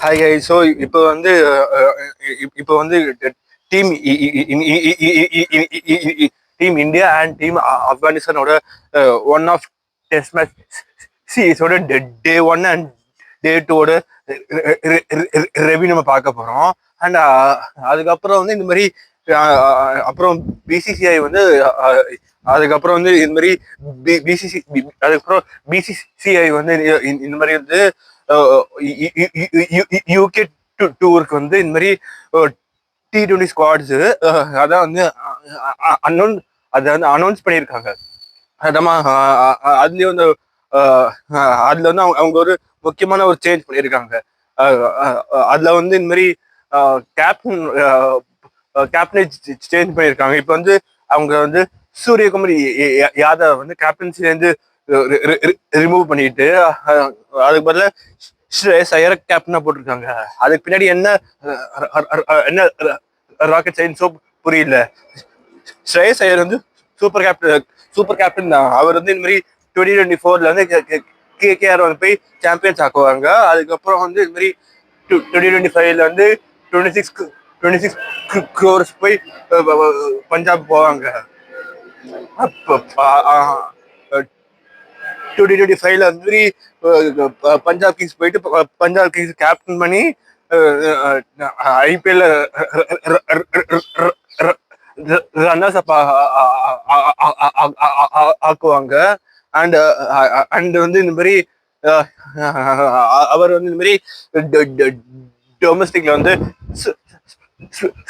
Hi hi. So இப்போ வந்து team team India and team ஆப்கானிஸ்தானோட ஒன் ஆஃப் டெஸ்ட் மேட்ச் சீரிஸோட டே 1 அண்ட் டே 2 ரெவ்யூ நம்ம பார்க்க போறோம். அண்ட் அதுக்கப்புறம் வந்து இந்த மாதிரி அப்புறம் பிசிசிஐ வந்து அதுக்கப்புறம் வந்து இந்த மாதிரி அதுக்கப்புறம் பிசிசிஐ வந்து இந்த மாதிரி வந்து யூகே டூருக்கு வந்து இந்த மாதிரி T20 ஸ்குவாட்ஸ் அதான் வந்து அனௌன்ஸ் பண்ணியிருக்காங்க. அதுலயும் வந்து அதுல வந்து அவங்க ஒரு முக்கியமான ஒரு சேஞ்ச் பண்ணியிருக்காங்க. அதுல வந்து இந்த மாதிரி கேப்டனை சேஞ்ச் பண்ணியிருக்காங்க. இப்போ வந்து அவங்க வந்து சூரியகுமார் யாதவ் வந்து கேப்டன்சிலேருந்து ரிமூவ் பண்ணிட்டு அதுக்கு பதிலாக ஸ்ரேயஸ் ஐயரை கேப்டனா போட்டிருக்காங்க. அதுக்கு பின்னாடி என்ன ராக்கெட் சயின்ஸோ புரியல. ஸ்ரேயஸ் ஐயர் வந்து சூப்பர் கேப்டன் தான். அவர் வந்து இந்த மாதிரி 2024 வந்து KKR வந்து போய் சாம்பியன்ஸ் ஆக்குவாங்க. அதுக்கப்புறம் வந்து இது மாதிரி 2025 வந்து 26 crores போய் பஞ்சாப் போவாங்க. 2025 வந்து பஞ்சாப் கிங்ஸ் போயிட்டு பஞ்சாப் கிங்ஸ் கேப்டன் பண்ணி IPL ரன்னர்ஸ் அப் ஆக்குவாங்க. அண்ட் வந்து இந்த மாதிரி அவர் வந்து இந்த மாதிரி டொமஸ்டிக்ல வந்து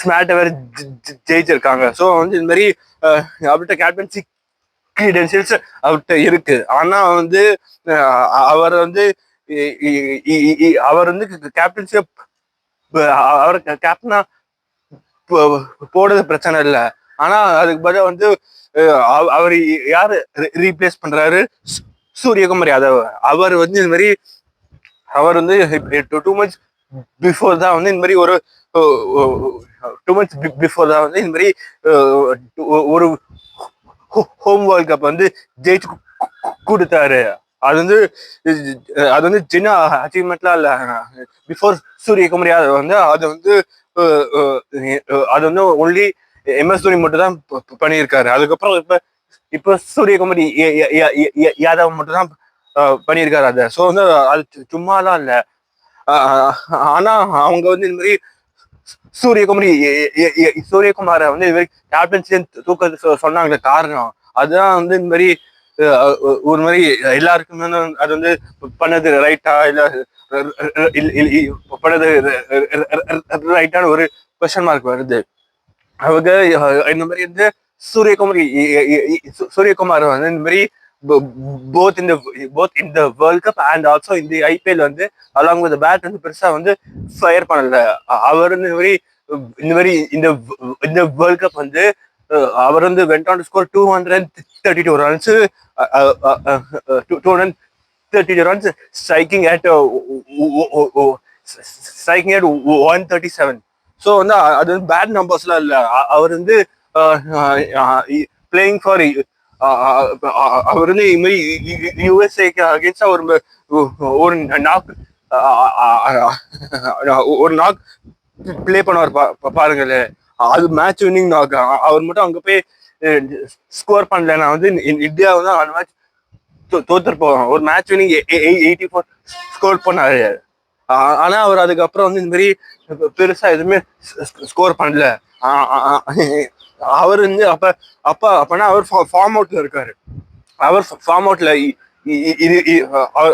ஸ்மார்ட் அவர் ஜெயிச்சிருக்காங்க. ஸோ வந்து இந்த மாதிரி அவர்கிட்ட கேப்டன்சி கிரெடென்ஷியல்ஸ் அவர்கிட்ட இருக்கு. ஆனா வந்து அவர் வந்து கேப்டன்சி அவர் கேப்டனா போடுறது பிரச்சனை இல்லை. ஆனா அதுக்கு பதிலாக வந்து அவர் யாரு ரீப்ளேஸ் பண்றாரு? சூரியகுமார் யாதவ். அவர் வந்து இந்த மாதிரி அவர் வந்து 2 months பிஃபோர் தான் வந்து இந்த மாதிரி ஒரு 2 months பிஃபோர் தான் வந்து இந்த மாதிரி ஒரு ஹோம் வேர்ல்ட் கப் வந்து ஜெயிச்சு கொடுத்தாரு. அது வந்து சின்ன அச்சீவ்மெண்ட்லாம் இல்லை. பிஃபோர் சூரியகுமார் யாதவ் வந்து அது வந்து ஒன்லி MS தோனி மட்டும் தான் பண்ணியிருக்காரு. அதுக்கப்புறம் இப்போ சூரியகுமார் யாதவ் மட்டும் தான் பண்ணியிருக்காரு அதை. ஸோ வந்து அது சும்மாலாம் இல்லை. ஆனா அவங்க வந்து இந்த மாதிரி சூரியகுமாரை வந்து இது மாதிரி கேப்டன்சி தூக்க சொன்னாங்க. காரணம் அதுதான் வந்து இந்த மாதிரி ஒரு மாதிரி எல்லாருக்குமே அது வந்து பண்ணது ரைட்டா இல்ல பண்ணது ரைட்டான ஒரு கொஸ்டின் மார்க் வருது. அவங்க இந்த மாதிரி வந்து சூரியகுமார் வந்து இந்த மாதிரி both in the world cup and also இந்த IPL வந்து அலாங் வித் பேட் வந்து பெருசா வந்து ஃபயர் பண்ணல. அவர் வந்து இந்த மாதிரி இந்த வேர்ல்ட் கப் வந்து அவர் வந்து went on to score 232 runs, 232 runs, striking at 137. So வந்து அது வந்து பேட் நம்பர்ஸ்லாம் இல்லை. அவர் வந்து பிளேயிங் ஃபார் அவர் வந்து இது மாதிரி USA அகேன்ஸ்டா ஒரு நாக் பிளே பண்ணுவார் பாருங்களேன். அது மேட்ச் வின்னிங் நாக். அவர் மட்டும் அங்க போய் ஸ்கோர் பண்ணலன்னா வந்து இந்தியா வந்து அந்த மேட்ச் தோத்துருப்போம். ஒரு மேட்ச் வின்னிங் 84 ஸ்கோர் பண்ணாரு. ஆனா அவர் அதுக்கப்புறம் வந்து இந்த மாதிரி பெருசா எதுவுமே ஸ்கோர் பண்ணல. அவர் வந்து அப்பனா அவர் ஃபார்ம் அவுட்ல இருக்காரு. அவர் ஃபார்ம் அவுட்ல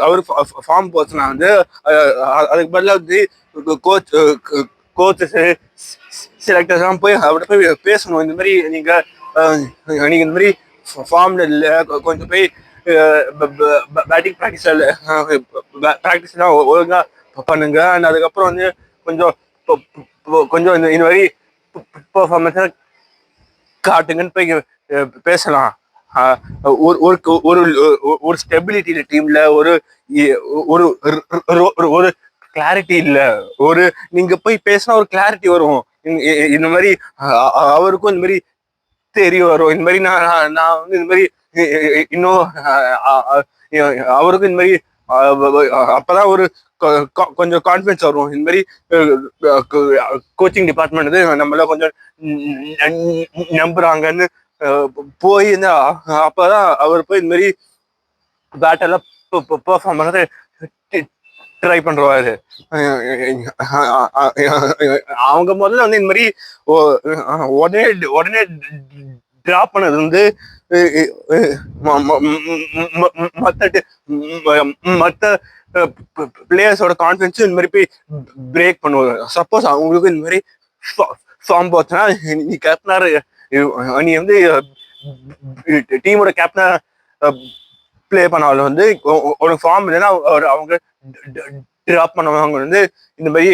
அவர் ஃபார்ம் போச்சுன்னா வந்து அதுக்கு பதிலாக வந்து கோச்சஸ் செலக்டர்ஸ் எல்லாம் போய் அவர்கிட்ட போய் பேசணும். இந்த மாதிரி நீங்க இந்த மாதிரி ஃபார்ம்ல இல்லை, கொஞ்சம் போய் பேட்டிங் ப்ராக்டிஸ் எல்லாம் ஒழுங்கா பண்ணுங்க. அண்ட் அதுக்கப்புறம் வந்து கொஞ்சம் இந்த மாதிரி பெர்ஃபார்மன்ஸ் காட்டுங்கன்னு போய் பேசலாம். ஒரு ஸ்டெபிலிட்டி இல்லை டீம்ல, ஒரு கிளாரிட்டி இல்லை. நீங்க போய் பேசினா ஒரு கிளாரிட்டி வரும். இந்த மாதிரி அவருக்கும் இந்த மாதிரி தெரிய வரும். இந்த மாதிரி நான் வந்து இந்த மாதிரி இன்னும் அவருக்கும் இந்த மாதிரி அப்பதான் ஒரு கொஞ்சம் கான்ஃபிடன்ஸ் வரும். இந்த மாதிரி கோச்சிங் டிபார்ட்மெண்ட் வந்து நம்மள கொஞ்சம் நம்புறாங்கன்னு போய் இந்த அப்பதான் அவர் போய் இந்த மாதிரி பேட்டெல்லாம் பெர்ஃபார்ம் பண்ணது ட்ரை பண்றாரு. அவங்க முதல்ல வந்து இந்த மாதிரி உடனே உடனே டிராப் பண்ணது வந்து மற்ற பிளேயர்ஸோட கான்ஃபிடன்ஸ் இந்த மாதிரி போய் பிரேக் பண்ணுவாங்க. சப்போஸ் அவங்களுக்கு இந்த மாதிரி ஃபார்ம் போச்சுன்னா நீ கேப்டனாரு, நீ வந்து டீமோட கேப்டனா பிளே பண்ணாலும் வந்து ஒரு ஃபார்ம் இல்லைன்னா அவங்க ட்ராப் பண்ணவங்க வந்து இந்த மாதிரி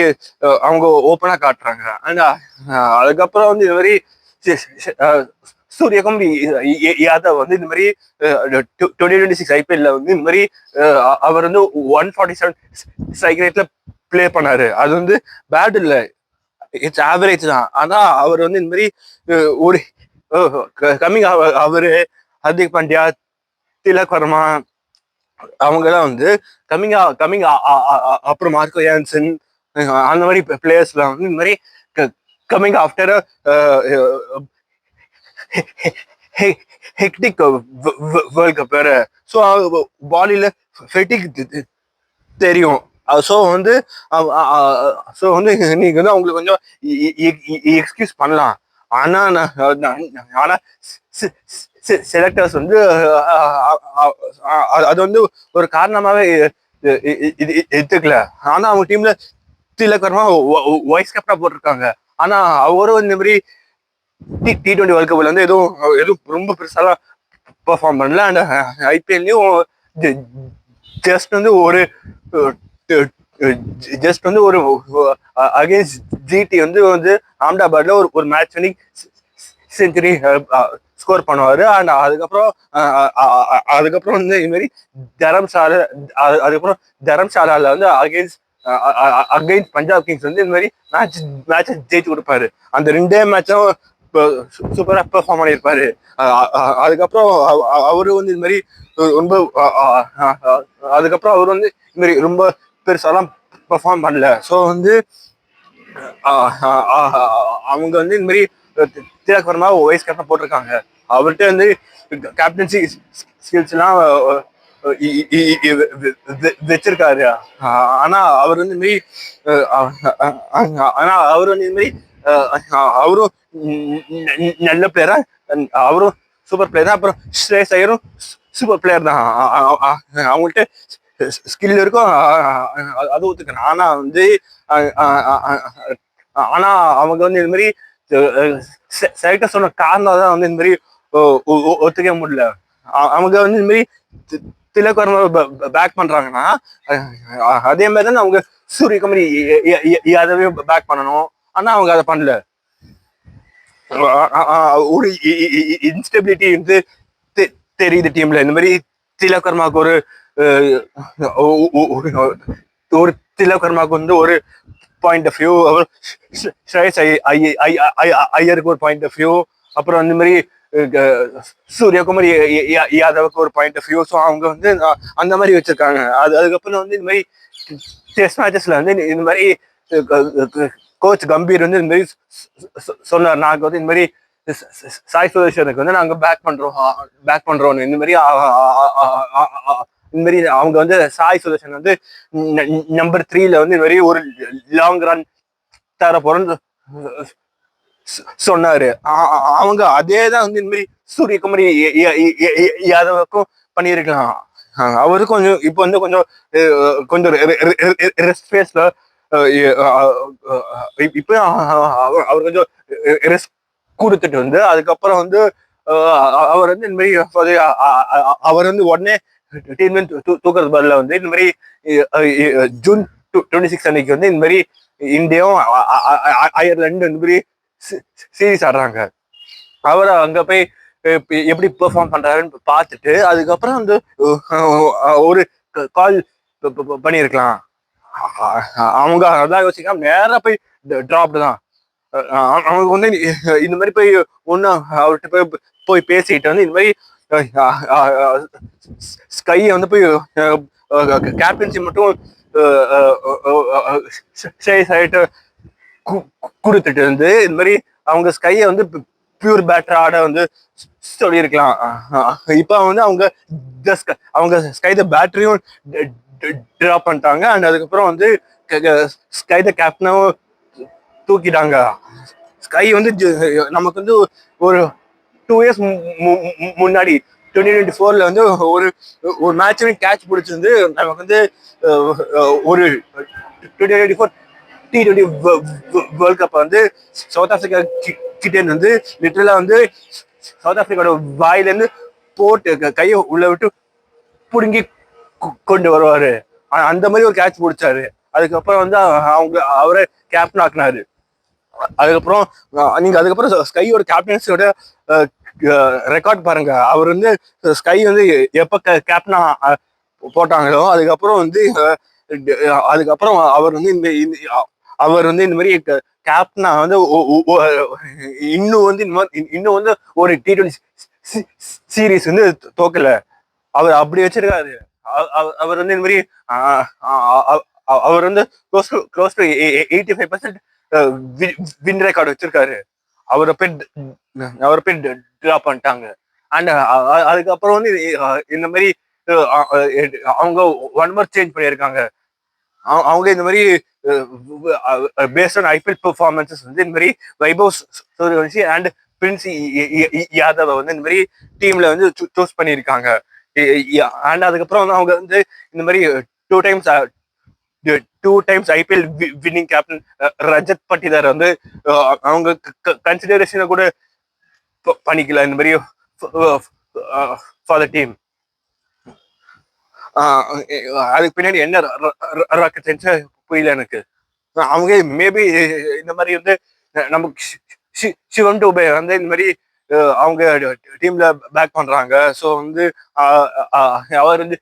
அவங்க ஓப்பனா காட்டுறாங்க. அண்ட் அதுக்கப்புறம் வந்து இந்த மாதிரி சூரியகுமார் யாதவ் வந்து இந்த மாதிரி 2026 IPL வந்து இந்த மாதிரி அவர் வந்து 147 ஸ்ட்ரைக் ரேட்ல பிளே பண்ணாரு. அது வந்து பேட் இல்ல, இட்ஸ் ஆவரேஜ் தான். ஆனா அவர் வந்து இந்த மாதிரி ஒரு கம்மிங் அவரு ஹர்திக் பாண்டியா, திலக் வர்மா அவங்கெல்லாம் வந்து கம்மிங் அப்புறம் மார்க்கோ யான்சன் அந்த மாதிரி பிளேயர்ஸ்லாம் வந்து இந்த மாதிரி coming after hectic world cup வேற. ஸோ பாலில ஃபெட்டிக் தெரியும். ஸோ வந்து நீங்க வந்து அவங்களுக்கு கொஞ்சம் எக்ஸ்கியூஸ் பண்ணலாம். ஆனா செலக்டர்ஸ் வந்து அது வந்து ஒரு காரணமாவே எடுத்துக்கல. ஆனா அவங்க டீம்ல திலக் வர்மா வைஸ் கேப்டனா போட்டிருக்காங்க. ஆனா அவரும் இந்த மாதிரி T20 வேர்ல்ட் கப்ல வந்து எதுவும் ரொம்ப பெருசாலாம் பெர்ஃபார்ம் பண்ணல. அண்ட் IPLலையும் ஜஸ்ட் வந்து ஒரு அகேன்ஸ்ட் GT வந்து அஹமதாபாத்ல ஒரு மேட்ச் வின்னிங் செஞ்சுரி ஸ்கோர் பண்ணுவாரு. அண்ட் அதுக்கப்புறம் வந்து இது மாதிரி தரம்சாலால வந்து அகைன்ஸ்ட் பஞ்சாப் கிங்ஸ் வந்து இந்த மாதிரி மேட்சை ஜெயிச்சு கொடுப்பாரு. அந்த 2 மேட்சும் சூப்பரா பெர்ஃபார்ம் பண்ணியிருப்பாரு. அதுக்கப்புறம் அவரு வந்து இது மாதிரி ரொம்ப அதுக்கப்புறம் அவர் வந்து இது மாதிரி ரொம்ப பெருசாலாம் பெர்ஃபார்ம் பண்ணல. ஸோ வந்து அவங்க வந்து இந்த மாதிரி திலக் வர்மா வைஸ் கேப்டன் போட்டிருக்காங்க. அவர்கிட்ட வந்து கேப்டன்சி ஸ்கில்ஸ் எல்லாம் வச்சிருக்காரு. ஆனா அவர் வந்து இந்த மாதிரி அவரும் நல்ல பிளேயரா, அவரும் சூப்பர் பிளேயர் தான். அப்புறம் ஸ்ரேயஸ் ஐயரும் சூப்பர் பிளேயர் தான். அவங்கள்ட்ட ஸ்கில் இருக்கும், அது ஒத்துக்கிறேன். ஆனா வந்து அவங்க வந்து இந்த மாதிரி செலக்டர் சொன்ன காரணம் தான் வந்து இந்த மாதிரி ஒத்துக்க முடியல. அவங்க வந்து இந்த மாதிரி திலக் வர்மா பேக் பண்றாங்கன்னா அதே மாதிரி தான் அவங்க சூரியகுமார் யாதவையும் பேக் பண்ணணும். ஆனா அவங்க அதை பண்ணல. ஒரு இன்ஸ்டெபிலிட்டி வந்து தெரியுது டீம்ல. இந்த மாதிரி திலக் வர்மாவுக்கு ஒரு திலக் வர்மாவுக்கு வந்து ஒரு பாயிண்ட் ஆஃப் வியூ, அப்புறம் ஸ்ரேயஸ் ஐயருக்கு ஒரு பாயிண்ட் ஆஃப் வியூ, அப்புறம் இந்த மாதிரி சூரியகுமார் யாதவுக்கு ஒரு பாயிண்ட் ஆஃப் வியூ. ஸோ அவங்க வந்து அந்த மாதிரி வச்சிருக்காங்க. அதுக்கப்புறம் வந்து இந்த மாதிரி டெஸ்ட் மேட்சஸ்ல வந்து இந்த மாதிரி கோச் கம்பீர் வந்து இந்த மாதிரி சொன்னார், நாங்கள் வந்து இந்த மாதிரி சாய் சுதர்ஷனுக்கு வந்து நாங்கள் பேக் பண்றோம் இந்த மாதிரி அவங்க வந்து சாய் சுதர்ஷன் வந்து நம்பர் 3ல வந்து இந்த மாதிரி ஒரு லாங் ரன் தர போறோம்னு சொன்னாரு. அவங்க அதேதான் வந்து இந்த மாதிரி சூரியகுமார் யாதவுக்கும் பண்ணியிருக்கலாம். அவருக்கு கொஞ்சம் இப்போ வந்து கொஞ்சம் ரெஸ்ட் ஃபேஸ்ல இப்போ அவர் கொஞ்சம் ரெஸ்ட் கொடுத்துட்டு வந்து அதுக்கப்புறம் வந்து அவர் வந்து இந்த மாதிரி அவர் வந்து உடனே டீம் தூக்குறது பதில வந்து இந்த மாதிரி ஜூன் 26 அன்னைக்கு வந்து இந்த மாதிரி இந்தியாவும் அயர்லாந்து இந்த மாதிரி சீரீஸ் ஆடுறாங்க. அவர் அங்க போய் எப்படி பெர்ஃபார்ம் பண்றாருன்னு பார்த்துட்டு அதுக்கப்புறம் வந்து ஒரு கால் பண்ணியிருக்கலாம். அவங்க அதான் யோசிக்காம நேரா போய் டிராப்டு தான். அவங்க வந்து இந்த மாதிரி போய் ஒன்னு அவர்கிட்ட போய் பேசிட்டு வந்து இந்த மாதிரி ஸ்கையை வந்து போய் கேப்டன்சி மட்டும் சைட்டு கொடுத்துட்டு வந்து இந்த மாதிரி அவங்க ஸ்கையை வந்து பியூர் பேட்டர் ஆட வந்து சொல்லியிருக்கலாம். இப்போ வந்து அவங்க ஸ்கை த பேட்டரியும் ட்ராப் பண்ணிட்டாங்க. அண்ட் அதுக்கப்புறம் வந்து ஸ்கை த கேப்டனும் தூக்கிட்டாங்க. ஸ்கை வந்து நமக்கு வந்து ஒரு 2 இயர்ஸ் முன்னாடி 2024 வந்து ஒரு ஒரு மேட்ச் கேட்ச் பிடிச்சிருந்து நமக்கு வந்து ஒரு 2024 T20 வேர்ல்ட் கப் வந்து சவுத் ஆப்பிரிக்கா கிட்டே வந்து லிட்டரலா வந்து சவுத் ஆப்பிரிக்காவோட வாயிலேருந்து போட்டு கையை உள்ள விட்டு பிடுங்கி கொண்டு வருவாரு. அந்த மாதிரி ஒரு கேட்ச் பிடிச்சாரு. அதுக்கப்புறம் வந்து அவரை கேப்டன் ஆக்குனாரு. அதுக்கப்புறம் நீங்க அதுக்கப்புறம் ஸ்கையோட கேப்டன்சியோட ரெக்கார்ட் பாருங்க. அவர் வந்து ஸ்கை வந்து எப்ப கேப்டனா போட்டாங்களோ அதுக்கப்புறம் வந்து அவர் வந்து இந்த மாதிரி கேப்டனா வந்து இன்னும் வந்து ஒரு T20 சீரீஸ் வந்து தோக்கல. அவர் அப்படி வச்சிருக்காரு. அவர் வந்து இந்த மாதிரி அவர் வந்து க்ளோஸ் டு 85% வின் ரெக்கார்டு வச்சிருக்காரு. அவரை போய் ட்ராப் பண்ணிட்டாங்க. அண்ட் அதுக்கப்புறம் வந்து இந்த மாதிரி அவங்க 1 மந்த் சேஞ்ச் பண்ணியிருக்காங்க. அவங்க இந்த மாதிரி பேஸ்ட் ஆன் ஐபிஎல் பெர்ஃபார்மன்சஸ் வந்து இந்த மாதிரி வைபவ் சூரியவன்ஷி அண்ட் பிரின்ஸ் யாதவ் வந்து இந்த மாதிரி டீம்ல வந்து சூஸ் பண்ணியிருக்காங்க. அண்ட் அதுக்கப்புறம் வந்து அவங்க வந்து இந்த மாதிரி 2 times IPL winning captain Rajat Patidar வந்து அவங்க கன்சிடரேஷனை கூட பண்ணிக்கல இந்த மாதிரி ஃபார் த டீம். அதுக்கு பின்னாடி என்ன ராக்கெட் சயின்ஸ் புரியல எனக்கு. அவங்க மேபி இந்த மாதிரி வந்து நமக்கு சிவம் டுபே வந்து இந்த மாதிரி அவங்க டீம்ல பேக் பண்றாங்க. ஸோ வந்து அவர் வந்து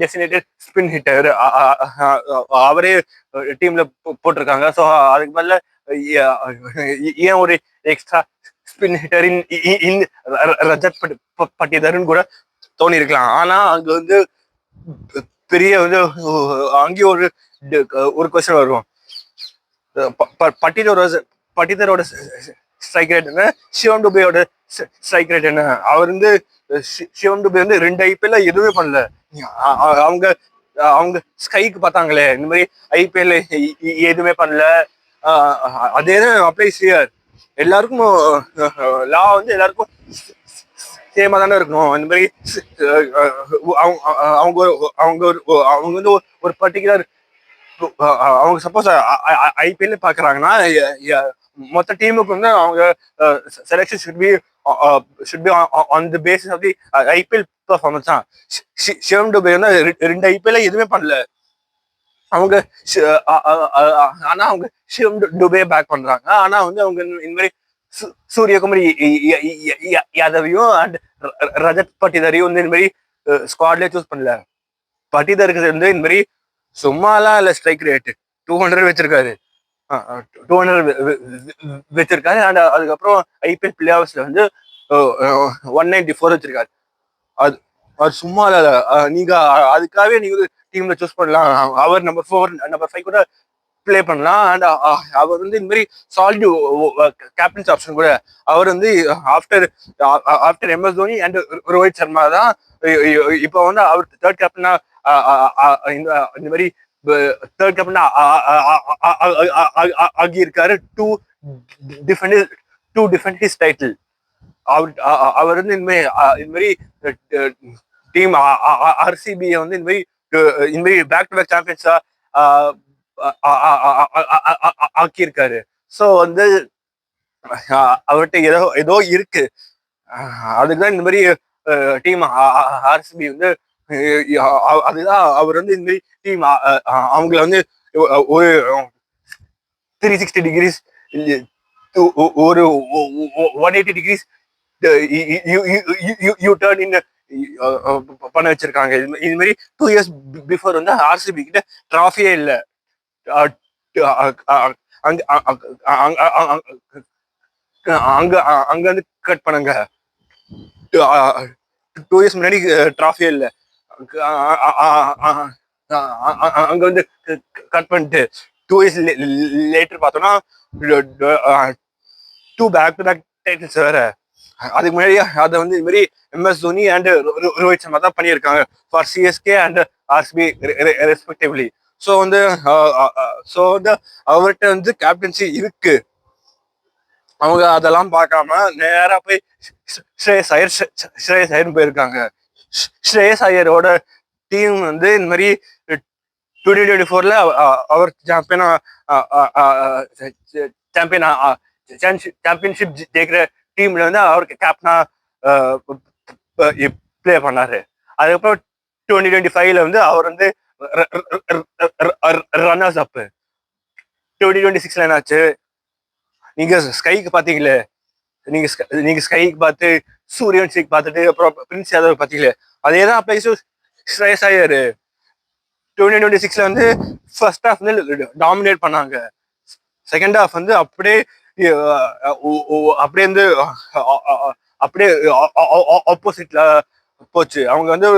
டெசினேட்டட் ஸ்பின் ஹிட்டர் அவரே டீம்ல போட்டிருக்காங்க. ஸோ அதுக்கு மேல ஏன் ஒரு எக்ஸ்ட்ரா ஸ்பின் ஹிட்டர் இன் ரஜத் பட்டிதார்னு கூட தோணி இருக்கலாம். ஆனா அங்க வந்து பெரிய வந்து அங்கேயும் ஒரு கொஸ்டின் வரும். பட்டிதாரோட ஸ்ட்ரைக் ரேட் என்ன, சிவம் டுபேயோட ஸ்ட்ரைக் ரேட் என்ன? அவர் வந்து சிவம் டுபே வந்து 2 ஐபிஎல்ல எதுவுமே பண்ணல. அவங்க ஸ்கைக்கு பார்த்தாங்களே இந்த மாதிரி ஐபிஎல் எதுவுமே பண்ணல. அதேதான் அப்ளை செய்யார். எல்லாருக்கும் லா வந்து எல்லாருக்கும் சேமா தானே இருக்கணும். இந்த மாதிரி அவங்க வந்து ஒரு பர்டிகுலர் அவங்க சப்போஸ் ஐபிஎல் பாக்குறாங்கன்னா மொத்த டீமுக்கு வந்து அவங்க selection should be on the basis of the IPL performance தான். சிவம் டுபே வந்து 2 ஐபிஎல்ல எதுவுமே பண்ணல. அவங்க ஆனா அவங்க சிவம் டுபே பேக் பண்றாங்க. ஆனா வந்து அவங்க இந்த மாதிரி சூரியகுமார் யாதவையும் அண்ட் ரஜத் பட்டிதாரையும் வந்து இந்த மாதிரி ஸ்குவாட்லயே சூஸ் பண்ணல. பட்டிதாருக்கு வந்து இந்த மாதிரி சும்மாலாம் இல்ல ஸ்ட்ரைக் ரேட் 200 வச்சிருக்காரு. 200 வச்சிருக்காரு. அண்ட் அதுக்கப்புறம் ஐபிஎல் பிளே ஆஃப்ஸ்ல வந்து 194 வச்சிருக்காரு. அது சும்மா இல்ல. நீங்க அதுக்காகவே நீங்க டீம்ல சூஸ் பண்ணலாம். அவர் நம்பர் 4 நம்பர் 5 கூட பிளே பண்ணலாம். அண்ட் அவர் வந்து இந்த மாதிரி சாலிட் கேப்டன்ஸ் ஆப்ஷன் கூட. அவர் வந்து after MS Dhoni and Rohit Sharma தான் இப்போ வந்து அவர் தேர்ட் கேப்டனா இந்த மாதிரி தேர்ட் கேப்டனா ஆகியிருக்காரு. To defend his title. அவர் வந்து இந்த மாதிரி டீம் ஆர்சிபியை வந்து இந்த மாதிரி பேக் டு பேக் சாம்பியன்ஸா ஆக்கியிருக்காரு. ஸோ வந்து அவர்கிட்ட ஏதோ இருக்கு. அதுதான் இந்த மாதிரி டீம் ஆர்சிபி வந்து அதுதான் அவர் வந்து இந்த மாதிரி டீம் அவங்கள வந்து ஒரு 360 டிகிரிஸ் ஒரு 180 டிகிரிஸ் யூ டர்ன் இன் பண்ண வச்சிருக்காங்க. இது மாதிரி 2 இயர்ஸ் பிஃபோர் வந்து ஆர்சிபி கிட்ட டிராஃபியே இல்லை. அங்க வந்து கட் பண்ணுங்க. 2 இயர்ஸ் முன்னாடி டிராஃபியே இல்லை. அங்க வந்து கட் பண்ணிட்டு 2 இயர்ஸ் லேட்டர் பார்த்தோம்னா 2 பேக்-டு-பேக் டைட்டில்ஸ் வேற. அதுக்கு முன்னாடி அதை வந்து இது மாதிரி MS தோனி அண்ட் ரோஹித் சர்மா தான் பண்ணியிருக்காங்க for CSK and RCB respectively. So வந்து அவர்கிட்ட வந்து கேப்டன்சி இருக்கு. அவங்க அதெல்லாம் பார்க்காம நேரா போய் ஸ்ரேயஸ் ஐயர் போயிருக்காங்க. ஸ்ரேயஸ் ஐயரோட டீம் வந்து இந்த மாதிரி 2024 அவர் சாம்பியன்ஷிப் ஜெயிக்கிற டீம்ல வந்து அவருக்கு கேப்டனா பிளே பண்ணாரு. அதுக்கப்புறம் 2025 வந்து அவர் வந்து ரன்னர்ஸ் அப். 2026 என்னாச்சு? நீங்க ஸ்கைக்கு பாத்தீங்களே, நீங்க ஸ்கைக்கு பார்த்து சூரியவன்ஷிக்கு பார்த்துட்டு அப்புறம் பிரின்ஸ் யாதவ் பாத்தீங்களே, அதேதான் அப்ளைஸ் ஸ்ரேயஸ் ஐயர். 2026 வந்து ஃபர்ஸ்ட் ஹாஃப் வந்து டாமினேட் பண்ணாங்க. செகண்ட் ஹாஃப் வந்து அப்படியே அப்படியே வந்து அப்படியே ஆப்போசிட்ல போச்சு. அவங்க வந்து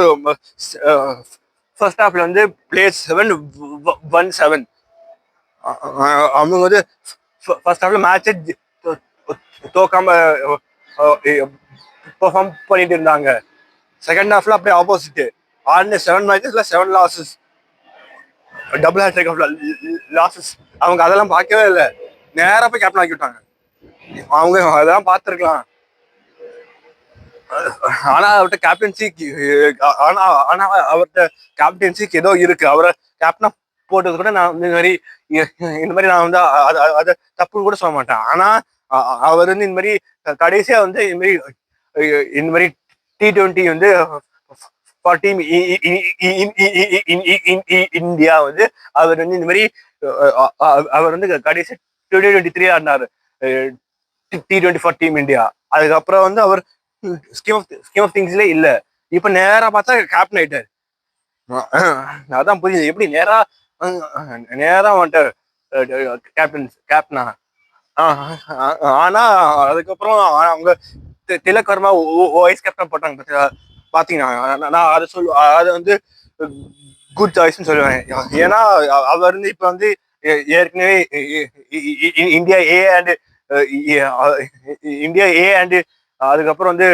ஃபர்ஸ்ட் ஹாஃப்ல வந்து பிளேஸ் 7-1-7. அவங்க வந்து ஃபர்ஸ்ட் ஹாஃப்ல மேட்சை தோக்காம பெர்ஃபார்ம் பண்ணிட்டு இருந்தாங்க. செகண்ட் ஹாஃப்ல அப்படியே ஆப்போசிட். 7 மேட்சஸ்ல 7 losses, double hattrick of losses. அவங்க அதெல்லாம் பார்க்கவே இல்லை, நேரா போய் கேப்டன் ஆக்கி விட்டாங்க. அவங்க அதெல்லாம் பார்த்துருக்கலாம். ஆனா அவர்கிட்ட கேப்டன்சிக்கு அவர்கிட்ட கேப்டன்சிக்கு ஏதோ இருக்கு. அவரை கேப்டனா போட்டது கூட நான் இந்த மாதிரி நான் வந்து அதை தப்புன்னு கூட சொல்ல மாட்டேன். ஆனா அவர் வந்து இந்த மாதிரி கடைசியா வந்து இந்த மாதிரி T20 வந்து டீம் இந்தியா வந்து அவர் வந்து இந்த மாதிரி அவர் வந்து கடைசி 2023 ஆடினாரு T20 டீம் இந்தியா. அதுக்கப்புறம் வந்து அவர் ஸ்கீம் ஆஃப் திங்ஸ்ல இல்ல. இப்ப நேரா பார்த்தா கேப்டன் ஆயிட்டாரு. அதான் புரியுது எப்படி நேரா வந்துட்டாரு கேப்டனா. ஆனா அதுக்கப்புறம் அவங்க திலக் வர்மா வைஸ் கேப்டன் போட்டாங்க பாத்தீங்கன்னா, நான் அதை அதை வந்து குட் சாய்ஸ்ன்னு சொல்லுவேன். ஏன்னா அவர் வந்து இப்ப வந்து ஏற்கனவே இந்தியா ஏ அண்ட் அதுக்கப்புறம் வந்து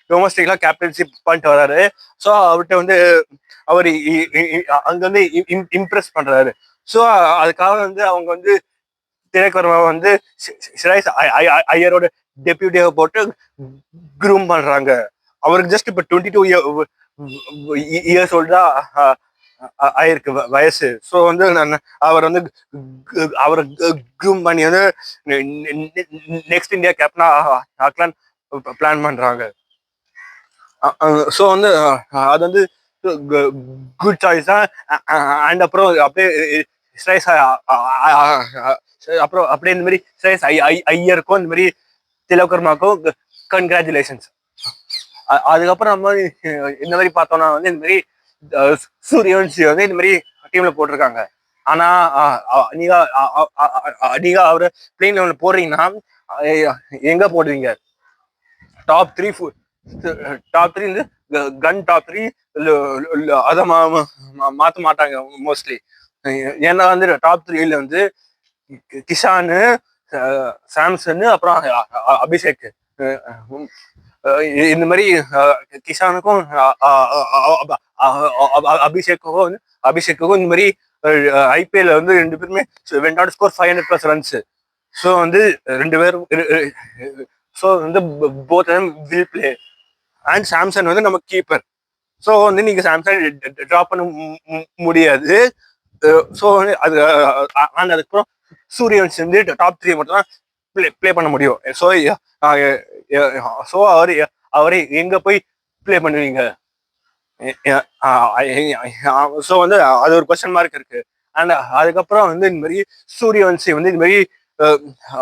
டொமஸ்டிக்லாம் கேப்டன்ஷிப் பண்ணிட்டு வர்றாரு. ஸோ அவர்கிட்ட வந்து அவர் அங்க வந்து இம்ப்ரெஸ் பண்றாரு. ஸோ அதுக்காக வந்து அவங்க வந்து திலக் வர்மா வந்து ஸ்ரேயஸ் ஐயரோட டெபியூட்டியை போட்டு க்ரூம் பண்றாங்க. அவருக்கு ஜஸ்ட் இப்ப 22 இயர்ஸ் ஓல்டா ஆயிருக்கு வயசு. ஸோ வந்து அவர் வந்து அவரை க்ரூம் பண்ணி வந்து நெக்ஸ்ட் இந்தியா கேப்டனா ஆக்கலான்னு பிளான் பண்றாங்க. ஸோ வந்து அது வந்து குட் சாய்ஸ் தான். அண்ட் அப்புறம் அப்படியே ஸ்ரேயஸ் அப்புறம் அப்படியே இந்த மாதிரி ஸ்ரேயஸ் ஐயருக்கும் இந்த மாதிரி திலக் வர்மாக்கும் கங்க்ராச்சுலேஷன்ஸ். அதுக்கப்புறம் நம்ம இந்த மாதிரி பார்த்தோம்னா வந்து இந்த மாதிரி சூரியவன்ஷி வந்து இந்த மாதிரி டீம்ல போட்டிருக்காங்க. ஆனா நீங்க அவரை பிளேயிங் லெவல்ல போடுறீங்கன்னா எங்க போடுவீங்க? டாப் 3 வந்து கன் டாப் 3 அதை மாத்த மாட்டாங்க மோஸ்ட்லி. ஏன்னா வந்து டாப் 3ல வந்து கிஷானு, சாம்சன், அப்புறம் அபிஷேக். இந்த மாதிரி கிஷானுக்கும் அபிஷேக்குக்கும் இந்த மாதிரி IPL வந்து 2 பேருமே went on to score 500+ runs. So வந்து 2 பேரும் ஸோ வந்து both of them will play. And Samson வந்து நம்ம கீப்பர். ஸோ வந்து நீங்க சாம்சன் ட்ராப் பண்ண முடியாது. ஸோ வந்து அதுக்கப்புறம் சூரியவன்ஷி வந்து டாப் 3 மட்டும் தான் பிளே பண்ண முடியும். ஸோ அவரை எங்க போய் பிளே பண்ணுவீங்க? ஸோ வந்து அது ஒரு கொஸ்டின் மார்க் இருக்கு. அண்ட் அதுக்கப்புறம் வந்து இந்த மாதிரி சூரியவன்ஷி வந்து இந்த மாதிரி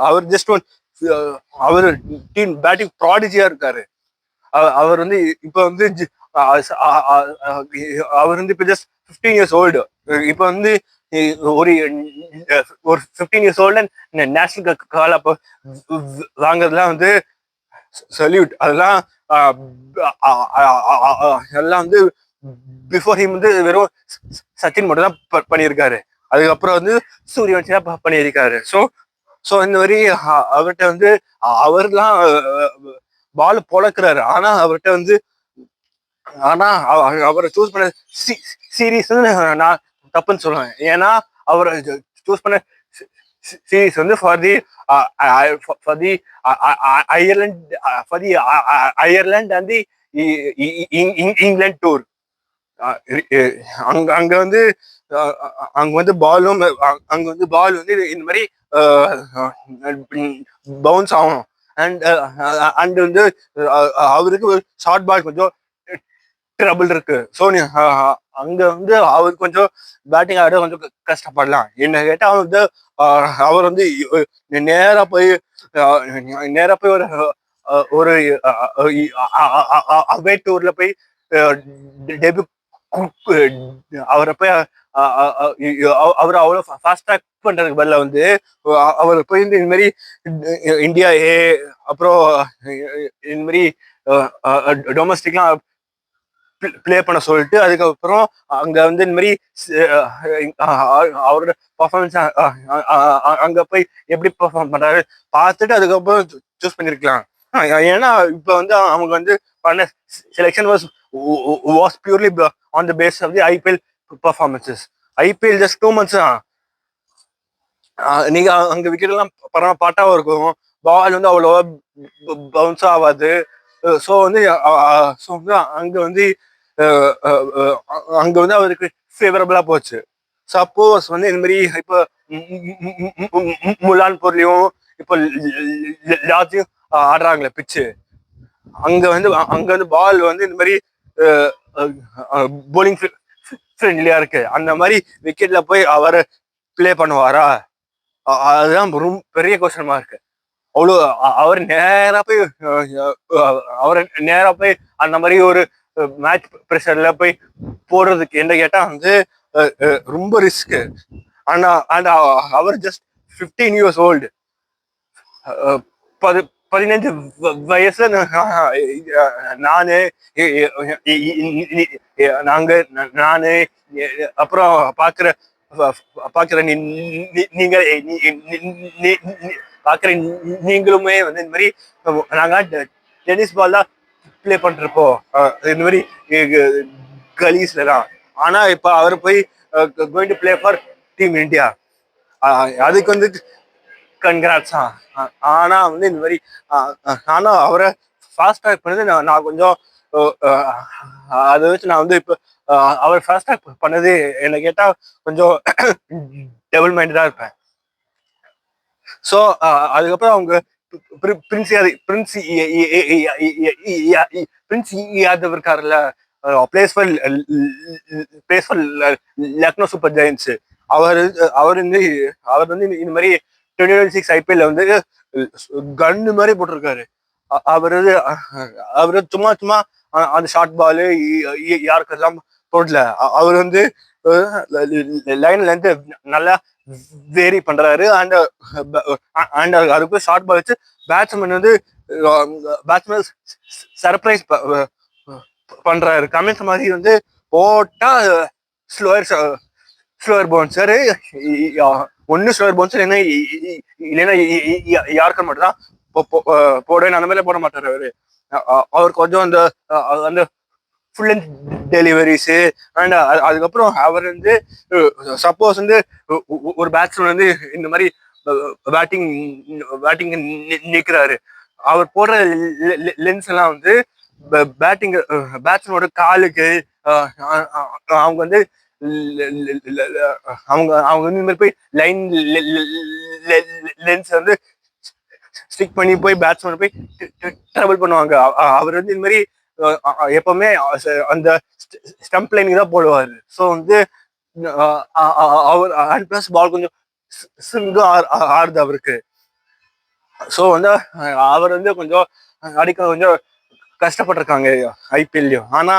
அவர் ஜஸ்ட் அவர் டீம் பேட்டிங் ப்ராடிஜியா இருக்காரு. அவர் வந்து இப்ப வந்து அவர் வந்து இப்ப ஜஸ்ட் 15 இயர்ஸ் ஓல்டு. இப்ப வந்து ஒரு 15 இயர்ஸ் ஓல்டு நேஷனல் கால் அப்ப வாங்குறதுலாம் வந்து சல்யூட். அதெல்லாம் எல்லாம் வந்து பிஃபோர் ஹிம் வந்து வெறும் சச்சின் மட்டும் தான் பண்ணியிருக்காரு. அதுக்கப்புறம் வந்து சூரியவன்சி தான் பண்ணியிருக்காரு. ஸோ ஸோ இந்த மாதிரி அவர்கிட்ட வந்து அவர்லாம் பால் பொழக்கிறாரு. ஆனா அவரை சூஸ் பண்ண சீரீஸ் நான் தப்புன்னு சொல்லுவேன். ஏன்னா அவரை சூஸ் பண்ண சீரீஸ் வந்து for the Ireland and the England tour. அங்க அங்க வந்து அங்க வந்து பாலும் அங்க வந்து பால் வந்து இந்த மாதிரி பவுன்ஸ் ஆகணும். அண்ட் வந்து அவருக்கு ஷார்ட் பால் கொஞ்சம் ட்ரபிள் இருக்கு. ஸோ அங்க வந்து அவருக்கு கொஞ்சம் பேட்டிங் ஆட கொஞ்சம் கஷ்டப்படலாம். என்ன கேட்டா அவர் வந்து அவர் வந்து நேரா போய் ஒரு ஒரு அவே டூர்ல போய் டெபியூ அவரை போய் அவர் அவ்வளோ ஃபாஸ்ட் ட்ராக் பண்றதுக்கு பதிலாக வந்து அவர் போய் இந்த மாதிரி இந்தியா ஏ அப்புறம் இந்த மாதிரி டொமஸ்டிக்லாம் பிளே பண்ண சொல்லிட்டு அதுக்கப்புறம் அங்க வந்து இந்த மாதிரி அவரோட பர்ஃபார்மன்ஸ் அங்க போய் எப்படி பெர்ஃபார்ம் பண்றாரு பார்த்துட்டு அதுக்கப்புறம் சூஸ் பண்ணிருக்கலாம். ஏன்னா இப்ப வந்து அவங்க வந்து பண்ண selection was purely on the basis of the IPL performances. IPL just 2 months தான். நீங்க அங்க விக்கெட் எல்லாம் பாட்டாவும் இருக்கும், பால் வந்து அவ்வளோவா பவுன்ஸ் ஆகாது. ஸோ வந்து அங்க வந்து அங்க வந்து அவருக்கு ஃபேவரபிளா போச்சு. சப்போஸ் வந்து இந்த மாதிரி இப்போ முலான்பூர்லயும் இப்போ எல்லாத்தையும் ஆடுறாங்களே பிச்சு, அங்க வந்து பால் வந்து இந்த மாதிரி போலிங் ஃப்ரெண்ட்லியா இருக்கு. அந்த மாதிரி விக்கெட்ல போய் அவரை பிளே பண்ணுவாரா? அதுதான் ரொம்ப பெரிய கொஸ்டின் மார்க். அவ்வளோ அவர் நேரா போய் அந்த மாதிரி ஒரு மேட்ச் ப்ரெஷர்ல போய் போடுறதுக்கு என்ன கேட்டா வந்து ரொம்ப ரிஸ்க். ஆனா அவர் ஜஸ்ட் 15 years old. 15 வயசுல நானு நானு அப்புறம் பாக்குற நீங்களுமே வந்து இந்த மாதிரி நாங்க டென்னிஸ் பால் தான் பிளே பண்ணிருப்போம் இந்த மாதிரி கலீஸ்ல தான். ஆனா இப்ப அவர் போய் going to play for team India. அதுக்கு வந்து கன்கிராட்ஸ் தான். ஆனா வந்து இந்த மாதிரி ஆனா அவரை ஃபாஸ்ட் ட்ராக் பண்ணது நான் கொஞ்சம் அதை வச்சு நான் வந்து இப்போ அவர் ஃபாஸ்ட் ட்ராக் பண்ணது என்ன கேட்டா கொஞ்சம் டபுள் மைண்டடா இருப்பேன். ஸோ அதுக்கப்புறம் அவங்க பிரின்ஸ் யாதவ் இருக்காருல்ல, plays for Lucknow Super Giants. அவர் வந்து இந்த மாதிரி 2026 ஐபிஎல்ல வந்து கன்னு மாதிரி போட்டிருக்காரு. அவரு சும்மா அந்த ஷார்ட் பாலு யாருக்கெல்லாம் போடல. அவர் வந்து லைன்ல இருந்து நல்லா வேரி பண்றாரு. அண்ட் அதுக்கு ஷார்ட் பால் வச்சு பேட்ஸ்மேன் வந்து சர்ப்ரைஸ் பண்றாரு. கமெண்ட்ஸ் மாதிரி வந்து போட்டா ஸ்லோயர் பவுன்சர், ஒன்னு ஸ்லோயர் பவுன்சர் இல்லைன்னா யாருக்கு மட்டும் தான் போடுவேன். அந்த மாதிரி போட மாட்டாரு அவரு. அவர் கொஞ்சம் அந்த ஃபுல் அண்ட் டெலிவரிஸ். அண்ட் அதுக்கப்புறம் அவர் வந்து சப்போஸ் வந்து ஒரு பேட்ஸ்மேன் வந்து இந்த மாதிரி பேட்டிங் நிற்கிறாரு, அவர் போடுற லென்ஸ் எல்லாம் வந்து பேட்ஸ்மேனோட காலுக்கு அவங்க வந்து அவங்க வந்து இந்த மாதிரி போய் லைன் லென்ஸ் வந்து ஸ்டிக் பண்ணி போய் பேட்ஸ்மேன் போய் ட்ரபிள் பண்ணுவாங்க. அவர் வந்து இந்த மாதிரி எப்பவுமே அந்த ஸ்டம்ப் லைனுக்கு தான் போடுவாரு. ஸோ வந்து அவர் அண்ட் பிளஸ் பால் கொஞ்சம் ஆடுது அவருக்கு. ஸோ வந்து அவர் வந்து கொஞ்சம் அடிக்க கொஞ்சம் கஷ்டப்பட்டிருக்காங்க ஐபிஎல்லையும். ஆனா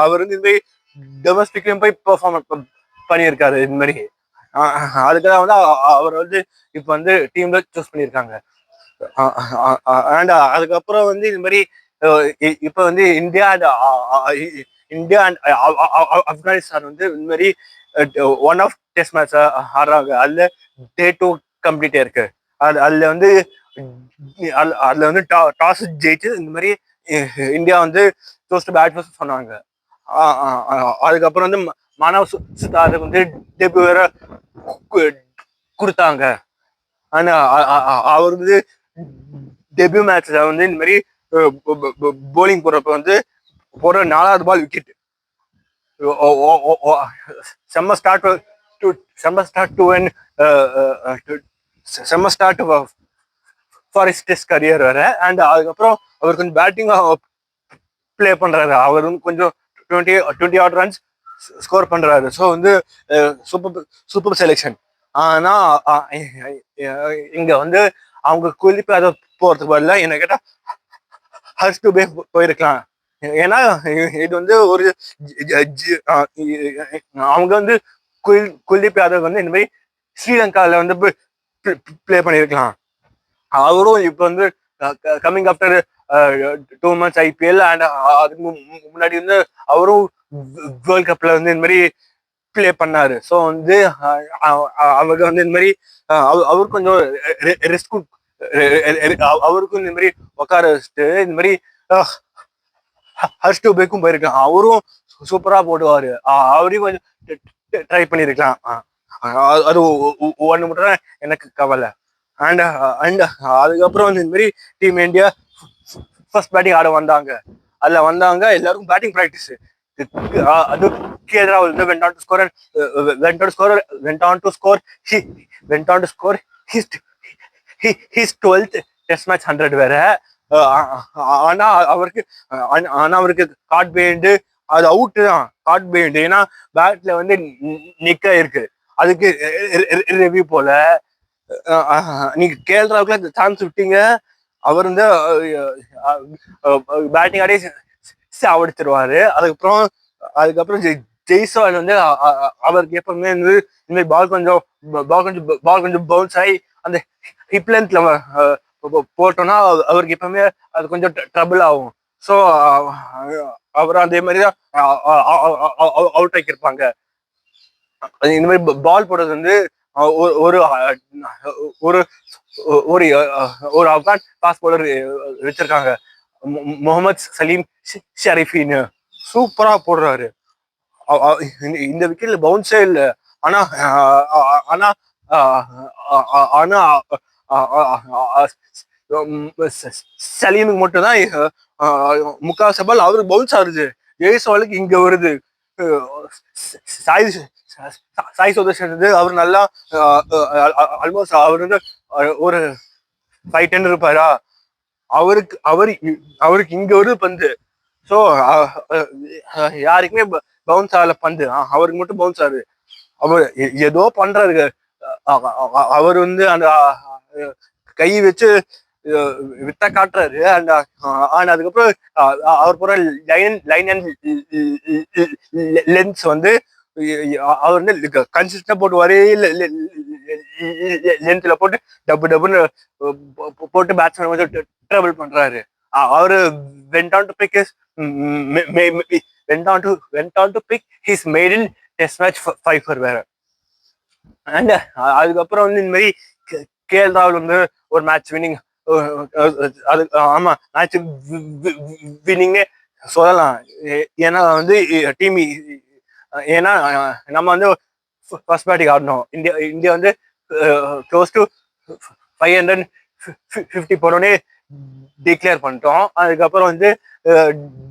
அவர் வந்து இந்த மாதிரி டொமஸ்டிக்லயும் போய் பெர்ஃபார்ம் பண்ணியிருக்காரு. இந்த மாதிரி அதுக்காக வந்து அவர் வந்து இப்ப வந்து டீம்ல சூஸ் பண்ணியிருக்காங்க. அண்ட் அதுக்கப்புறம் வந்து இந்த மாதிரி இப்ப வந்து இந்தியா அண்ட் ஆப்கானிஸ்தான் வந்து இந்த மாதிரி ஒன் ஆஃப் டெஸ்ட் மேட்ச் ஆடுறாங்க. அதுல டே 2 கம்ப்ளீட்டா இருக்கு. அதுல வந்து அதுல வந்து டாஸ் ஜெயிச்சு இந்த மாதிரி இந்தியா வந்து ஃபர்ஸ்ட் பேட் ஃபர்ஸ்ட் சொன்னாங்க. அதுக்கப்புறம் வந்து மானவ் சுதாருக்கு வந்து டெபியூ வேற கொடுத்தாங்க. ஆனா அவர் வந்து டெபியூ மேட்ச்ல வந்து இந்த மாதிரி போலிங் போடுறப்ப வந்து போற 4வது பால் விக்கெட். செம்ம ஸ்டார்ட் டு செம்ம ஸ்டார்ட் டு செம்ம start for his test career வேற. அண்ட் அதுக்கப்புறம் அவர் கொஞ்சம் பேட்டிங் பிளே பண்றாரு. அவர் வந்து கொஞ்சம் 20 ஆட் ரன்ஸ் ஸ்கோர் பண்றாரு. ஸோ வந்து சூப்பர் செலெக்ஷன். ஆனா இங்க வந்து அவங்க குளிப்பு அதை போறதுக்கு பதிலா என்ன கேட்டா ஹர்ஷ் டுபே போயிருக்கலாம். ஏன்னா இது வந்து ஒரு அவங்க வந்து குல்தீப் யாதவ் வந்து இந்த மாதிரி ஸ்ரீலங்கால வந்து பிளே பண்ணிருக்கலாம். அவரும் இப்ப வந்து coming after 2 months IPL and அதுக்கு முன்னாடி வந்து அவரும் வேர்ல்ட் கப்ல வந்து இந்த மாதிரி பிளே பண்ணாரு. ஸோ வந்து அவங்க வந்து இந்த மாதிரி அவருக்கு கொஞ்சம் ரெஸ்ட் அவருக்கும் இந்த மாதிரி உட்கார வச்சுட்டு இந்த மாதிரி ஹர்ஷ் டுபேக்கும் போயிருக்கலாம். அவரும் சூப்பரா போடுவாரு. அவரையும் கொஞ்சம் ட்ரை பண்ணிருக்கலாம். அது ஒண்ணு மட்டும் தான் எனக்கு கவலை. அண்ட் அதுக்கப்புறம் வந்து இந்த மாதிரி டீம் இந்தியா ஃபர்ஸ்ட் பேட்டிங் ஆட வந்தாங்க. அதுல வந்தாங்க எல்லாருக்கும் பேட்டிங் ப்ராக்டிஸ். அது கேஎல் வந்து went on to score his 12th test match 100 வேற. ஆனா அவருக்கு கார்ட் பெயிண்ட் அது அவுட் தான். கார்ட் பெயிண்ட் ஏன்னா பேட்ல வந்து நிக்க இருக்கு. அதுக்கு ரிவ்யூ போல நீங்க கேஎல் ராகுலுக்கு சான்ஸ் விட்டீங்க. அவர் வந்து பேட்டிங் ஆடி சாவடிச்சிருவாரு. அதுக்கப்புறம் ஜெய்ஸ்வால் வந்து அவருக்கு எப்பவுமே வந்து இந்த மாதிரி பால் கொஞ்சம் பவுன்ஸ் ஆகி அந்த ஹிப் லென்த்ல போட்டோம்னா அவருக்கு எப்பவுமே அது கொஞ்சம் ட்ரபிள் ஆகும். ஸோ அவர் அதே மாதிரிதான் அவுட் ஆக்கியிருப்பாங்க. இந்த மாதிரி பால் போடுறது வந்து ஒரு ஒரு ஒரு ஆப்கான் ஃபாஸ்ட் பவுலர் வச்சிருக்காங்க, முகமது சலீம் ஷரீஃபின்னு. சூப்பரா போடுறாரு. இந்த விக்கெட்ல பவுன்ஸே இல்லை. ஆனா ஆனா ஆனா சலீமுக்கு மட்டும்தான் முக்கால் பால் அவருக்கு பவுன்ஸ் ஆகுது. ஜெய்ஸ்வாலுக்கு இங்க வருது. சாய் சுதர்ஷன் வந்து அவர் நல்லா ஆல்மோஸ்ட் அவர் வந்து ஒரு 5-10 இருப்பாரா. அவருக்கு இங்க வருது பந்து. ஸோ யாருக்குமே பவுன்ஸ் ஆகல பந்து. அவருக்கு மட்டும் பவுன்ஸ் ஆகுது. அவர் ஏதோ பண்றாரு. அவர் வந்து அந்த கை வச்சு வித்த காட்டுறாரு. அண்ட் அதுக்கப்புறம் அவர் போற லைன் அண்ட் லென்ஸ் வந்து அவர் வந்து கன்சிஸ்டன்டா போட்டு ஒரே லென்த்ல போட்டு டப்புன்னு போட்டு பேட்ஸ்மேன் வந்து ட்ரபிள் பண்றாரு. அவரு went on to pick his maiden test match 5 for வேற. அண்ட் அதுக்கப்புறம் வந்து இந்த மாதிரி கேஎல் ராகுல் வந்து ஒரு மேட்ச் வின்னிங், அது ஆமா மேட்ச் வின்னிங்னே சொல்லலாம். ஏன்னா வந்து டீம் ஏன்னா நம்ம வந்து ஃபர்ஸ்ட் பேட்டிங் ஆடணும். இந்தியா வந்து க்ளோஸ் டு 550 போனோடனே டிக்ளேர் பண்ணிட்டோம். அதுக்கப்புறம் வந்து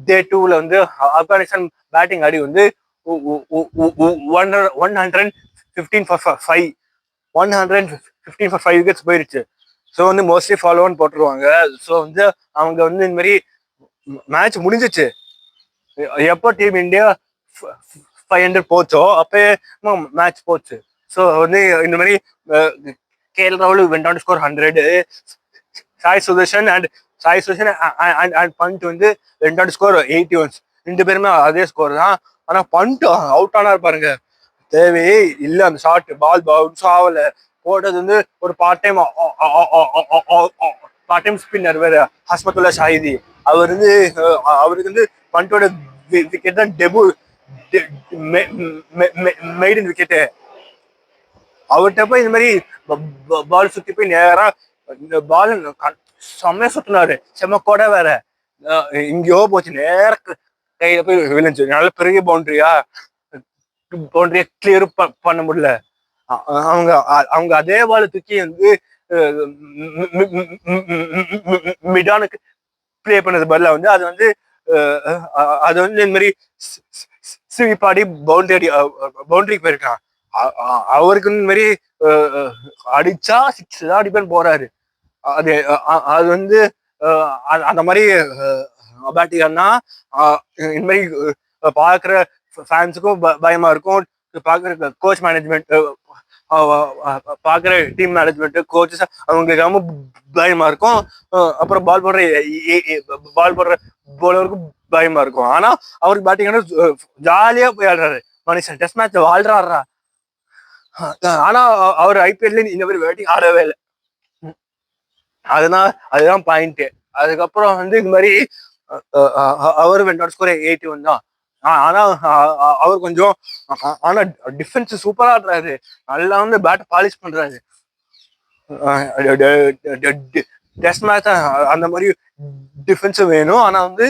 டே 2ல வந்து ஆப்கானிஸ்தான் பேட்டிங் ஆடி வந்து 115 for 5 விக்கெட்ஸ் போயிருச்சு. ஸோ வந்து மோஸ்ட்லி ஃபாலோன்னு போட்டுருவாங்க. ஸோ வந்து அவங்க வந்து இந்த மாதிரி மேட்ச் முடிஞ்சிச்சு. எப்போ டீம் இந்தியா 500 போச்சோ அப்பயே மேட்ச் போச்சு. ஸோ வந்து இந்த மாதிரி கேஎல் ராகுல் went on to score 100. Sai Sudharsan and Pant வந்து went on to score 80 runs. 2 பேருமே அதே ஸ்கோர் தான். ஆனா பண்ட் அவுட் ஆனா பாருங்க, தேவையே இல்லை. அந்த ஷார்ட் பால் பவுன்ஸ் ஆகல. போட்டது வந்து ஒரு பார்ட் டைம் ஸ்பின்னர் வேற ஹஸ்மத்துல்லா ஷாஹிதி. அவர் வந்து அவருக்கு வந்து பண்டோட விக்கெட் தான் டெபு மெய்டன் விக்கெட்டு. அவர்கிட்ட போய் இந்த மாதிரி பால் சுத்தி போய் நேரா இந்த பால் செம்மையா சுத்தினாரு, செம்ம கொடை வேற, இங்கேயோ போச்சு நேர கையில போய் விழுந்துச்சு. நல்ல பெரிய பவுண்டரியா கிளியர் பண்ண முடியல. அவங்க அவங்க அதே பால் தூக்கி வந்து மிடானுக்கு பிளே பண்ணது பதில வந்து அது வந்து இந்த மாதிரி சிவிப்பாடி பவுண்டரிக்கு போயிருக்கான். அவருக்கு இந்த மாதிரி அடிச்சா 6 தான் அடிப்பேன்னு போறாரு. அது வந்து அந்த மாதிரி பேட்டிங்கன்னா இந்த மாதிரி பாக்குற ஃபேன்ஸுக்கும் பயமா இருக்கும், பாக்குற கோச் மேனேஜ்மெண்ட், பாக்குற டீம் மேனேஜ்மெண்ட், கோச்சஸ் அவங்களுக்கு பயமா இருக்கும். அப்புறம் பால் போடுற போலருக்கும் பயமா இருக்கும். ஆனா அவருக்கு பேட்டிங் ஜாலியா போய் ஆடுறாரு மனுஷன், டெஸ்ட் மேட்ச் வாழ்றாரா. ஆனா அவர் ஐபிஎல்ல இந்த மாதிரி பேட்டிங் ஆடவே இல்லை. அதுதான் பாயிண்ட். அதுக்கப்புறம் வந்து இந்த மாதிரி அவர் வெண்ட் ஸ்கோர் 81 தான். ஆனா அவர் கொஞ்சம் ஆனா டிஃபென்ஸ் சூப்பரா ஆடுறாரு, நல்லா வந்து பேட் பாலிஷ் பண்றாரு. டெஸ்ட் மேட்ச் அந்த மாதிரி டிஃபென்ஸ் வேணும். ஆனா வந்து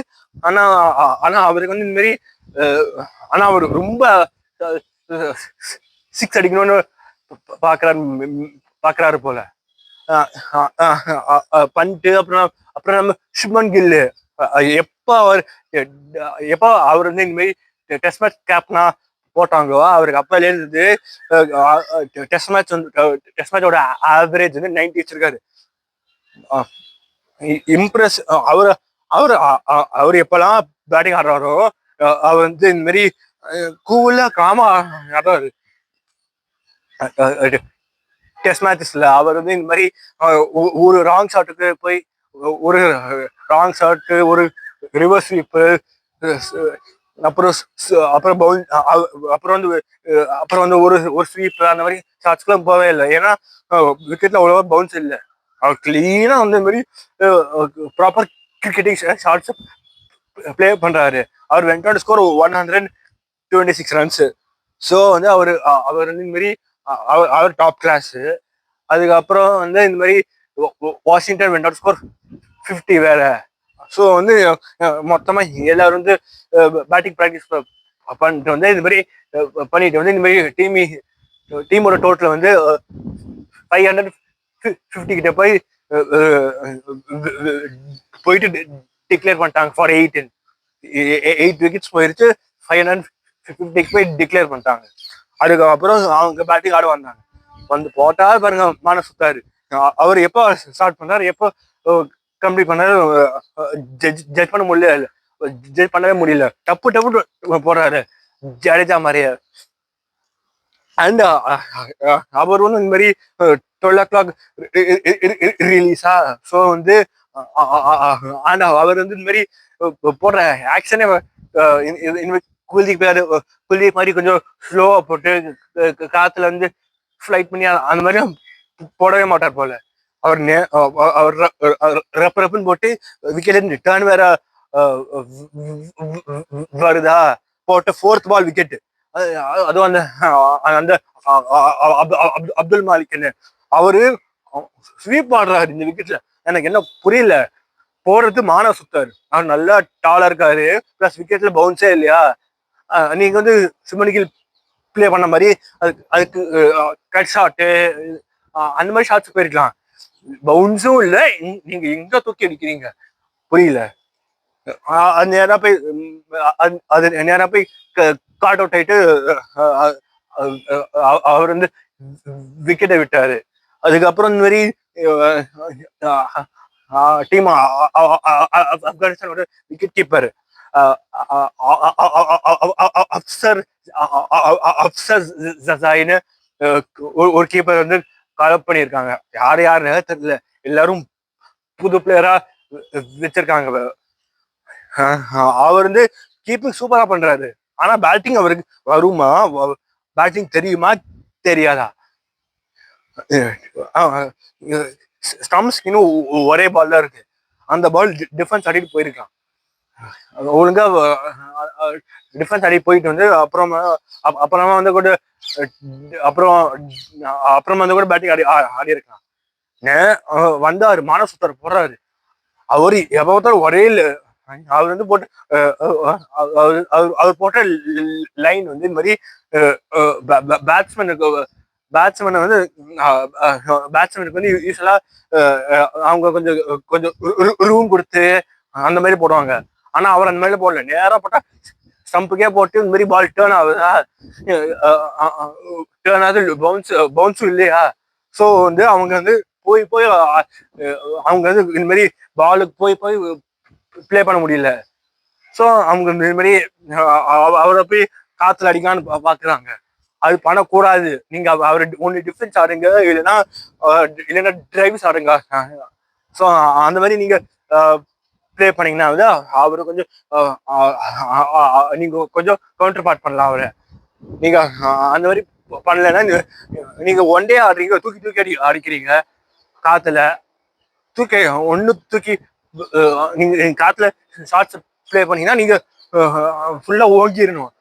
ஆனா அவருக்கு வந்து இந்த மாதிரி ஆனா அவர் ரொம்ப 6 அடிக்கணும்னு பாக்குறாரு போல. பண்ணிட்டு அப்புறம் நம்ம சுப்மன் கில்லு எப்ப அவர் வந்து இந்த மாதிரி டெஸ்ட் மேட்ச் கேப்டனா போட்டாங்களோ அவருக்கு அப்பல இருந்து டெஸ்ட் மேட்சோட ஆவரேஜ் வந்து 90 வச்சிருக்காரு. இம்ப்ரெஸ். அவர் எப்பெல்லாம் பேட்டிங் ஆடுறாரோ அவர் வந்து இந்த மாதிரி கூலா காமா ஆடுறாரு. டெஸ்ட் மேட்சஸ்ல அவர் வந்து இந்த மாதிரி ஒரு ராங் ஷாட்டுக்கு போய் ஒரு ராங் ஷாட்டு, ஒரு ரிவர்ஸ் ஸ்வீப்பு, அப்புறம் வந்து ஒரு ஸ்வீப், அந்த மாதிரி ஷாட்ஸ்க்குலாம் போவே இல்லை. ஏன்னா விக்கெட்ல அவ்வளவா பவுன்ஸ் இல்லை. அவர் கிளீனா வந்து இந்த மாதிரி ப்ராப்பர் கிரிக்கெட்டிங் ஷாட்ஸ் பிளே பண்றாரு. அவர் went on score 126 runs. So வந்து அவர் வந்து இந்த மாதிரி அவர் டாப் கிளாஸ். அதுக்கப்புறம் வந்து இந்த மாதிரி வாஷிங்டன் வெண்ட் ஆன் ஸ்கோர் 50 வேற. ஸோ வந்து மொத்தமா எல்லாரும் வந்து பேட்டிங் ப்ராக்டிஸ் பண்ணிட்டு வந்து இந்த மாதிரி பண்ணிட்டு வந்து இந்த மாதிரி டீமோட டோட்டல் வந்து 550 கிட்ட போயிட்டு டிக்ளேர் பண்ணிட்டாங்க ஃபார் 8 விக்கெட்ஸ் போயிருச்சு. 550 போய் டிக்ளேர் பண்ணிட்டாங்க. அதுக்கப்புறம் அவங்க பேட்டிங் ஆட வந்தாங்க. வந்து போட்டா பாருங்க மான சுத்தாரு. அவர் எப்போ ஸ்டார்ட் பண்ணாரு, எப்போ கம்ப்ளீட் பண்ணாரு ஜட்ஜ் பண்ணவே முடியல. டப்பு போடுறாரு ஜடேஜா மாதிரியே. அண்ட் அவர் வந்து இந்த மாதிரி 12 o'clock ரிலீஸா. ஸோ வந்து அவர் வந்து இந்த மாதிரி போடுற ஆக்ஷனே குல்தீப் மாதிரி கொஞ்சம் ஸ்லோவா போட்டு காத்துல வந்து ஃபிளைட் பண்ணி அந்த மாதிரி போடவே மாட்டார் போல. அவர் ரப்புன்னு போட்டு விக்கெட் ரிட்டர்ன் வேற வருதா, போட்ட 4th பால் விக்கெட். அதுவும் அந்த அப்துல் மாலிக் அவரு ஸ்வீப் ஆடுறாரு இந்த விக்கெட்ல. எனக்கு என்ன புரியல, போடுறது மான சுத்தாரு. அவர் நல்லா டாலா இருக்காரு, பிளஸ் விக்கெட்ல பவுன்ஸே இல்லையா. நீங்க வந்து சுப்மன் கில் பிளே பண்ண மாதிரி அதுக்கு கட் ஷாட்டு அந்த மாதிரி ஷாட்ஸ் போயிருக்கலாம். பவுன்ஸும் இல்லை, நீங்க எங்க தூக்கி அடிக்கிறீங்க புரியல. நேரம் போய் காட் அவுட் ஆயிட்டு அவர் வந்து விக்கெட்டை விட்டாரு. அதுக்கப்புறம் இந்த மாதிரி டீம் ஆப்கானிஸ்தானோட விக்கெட் கீப்பர் அப்சர் ஜசாயின்னு ஒரு கீப்பர் வந்து கால் பண்ணியிருக்காங்க. யாருன்னு தெரியல, எல்லாரும் புது பிளேயரா வச்சிருக்காங்க. அவர் வந்து கீப்பிங் சூப்பரா பண்றாரு. ஆனா பேட்டிங் அவருக்கு வருமா, பேட்டிங் தெரியுமா தெரியாதா? ஸ்டம்ப்ஸ் இன்னும் ஒரே பால் தான் இருக்கு. அந்த பால் டிஃபென்ஸ் ஆடிட்டு போயிருக்கான். ஒழுங்கா டிஃபென்ஸ் ஆடி போயிட்டு வந்து அப்புறமா வந்து கூட அப்புறம் அப்புறமா வந்து கூட பேட்டிங் ஆடி இருக்கலாம். வந்தாரு மானசுத்தர் போடுறாரு. அவரு எப்ப பார்த்தாலும் ஒரே அவர் வந்து போட்டு அவர் போட்ட லைன் வந்து இந்த மாதிரி பேட்ஸ்மேனுக்கு பேட்ஸ்மேனை வந்து பேட்ஸ்மேனுக்கு வந்து யூஸ்வலா அவங்க கொஞ்சம் கொஞ்சம் ரூம் கொடுத்து அந்த மாதிரி போடுவாங்க. ஆனா அவர் அந்த மாதிரி போடல, நேரா போட்டா ஸ்டம்புக்கே போட்டு இந்த மாதிரி பால் டேர்ன் ஆகுதா, டேர்ன் ஆகுது, பவுன்ஸும் இல்லையா. ஸோ வந்து அவங்க வந்து போய் போய் அவங்க வந்து இந்த மாதிரி பாலுக்கு போய் போய் பிளே பண்ண முடியல. ஸோ அவங்க இந்த மாதிரி அவரை போய் காத்துல அடிக்கான்னு பாக்குறாங்க. அது பண்ணக்கூடாது. நீங்க அவரை ஒன்னு டிஃபென்ஸ் ஆடுங்க, இல்லைன்னா டிரைவ்ஸ் ஆடுங்க. ஸோ அந்த மாதிரி நீங்க பிளே பண்ணீங்கன்னா வந்து அவரை கொஞ்சம் நீங்க கொஞ்சம் கவுண்டர் பார்ட் பண்ணலாம் அவரை. நீங்க அந்த மாதிரி பண்ணலைன்னா நீங்க ஒன் டே ஆடுறீங்க, தூக்கி தூக்கி அடிக்கிறீங்க காத்துல, தூக்கி நீங்க காத்துல ஷார்ட்ஸ் பிளே பண்ணீங்கன்னா நீங்க ஃபுல்லா ஓங்கிடணும்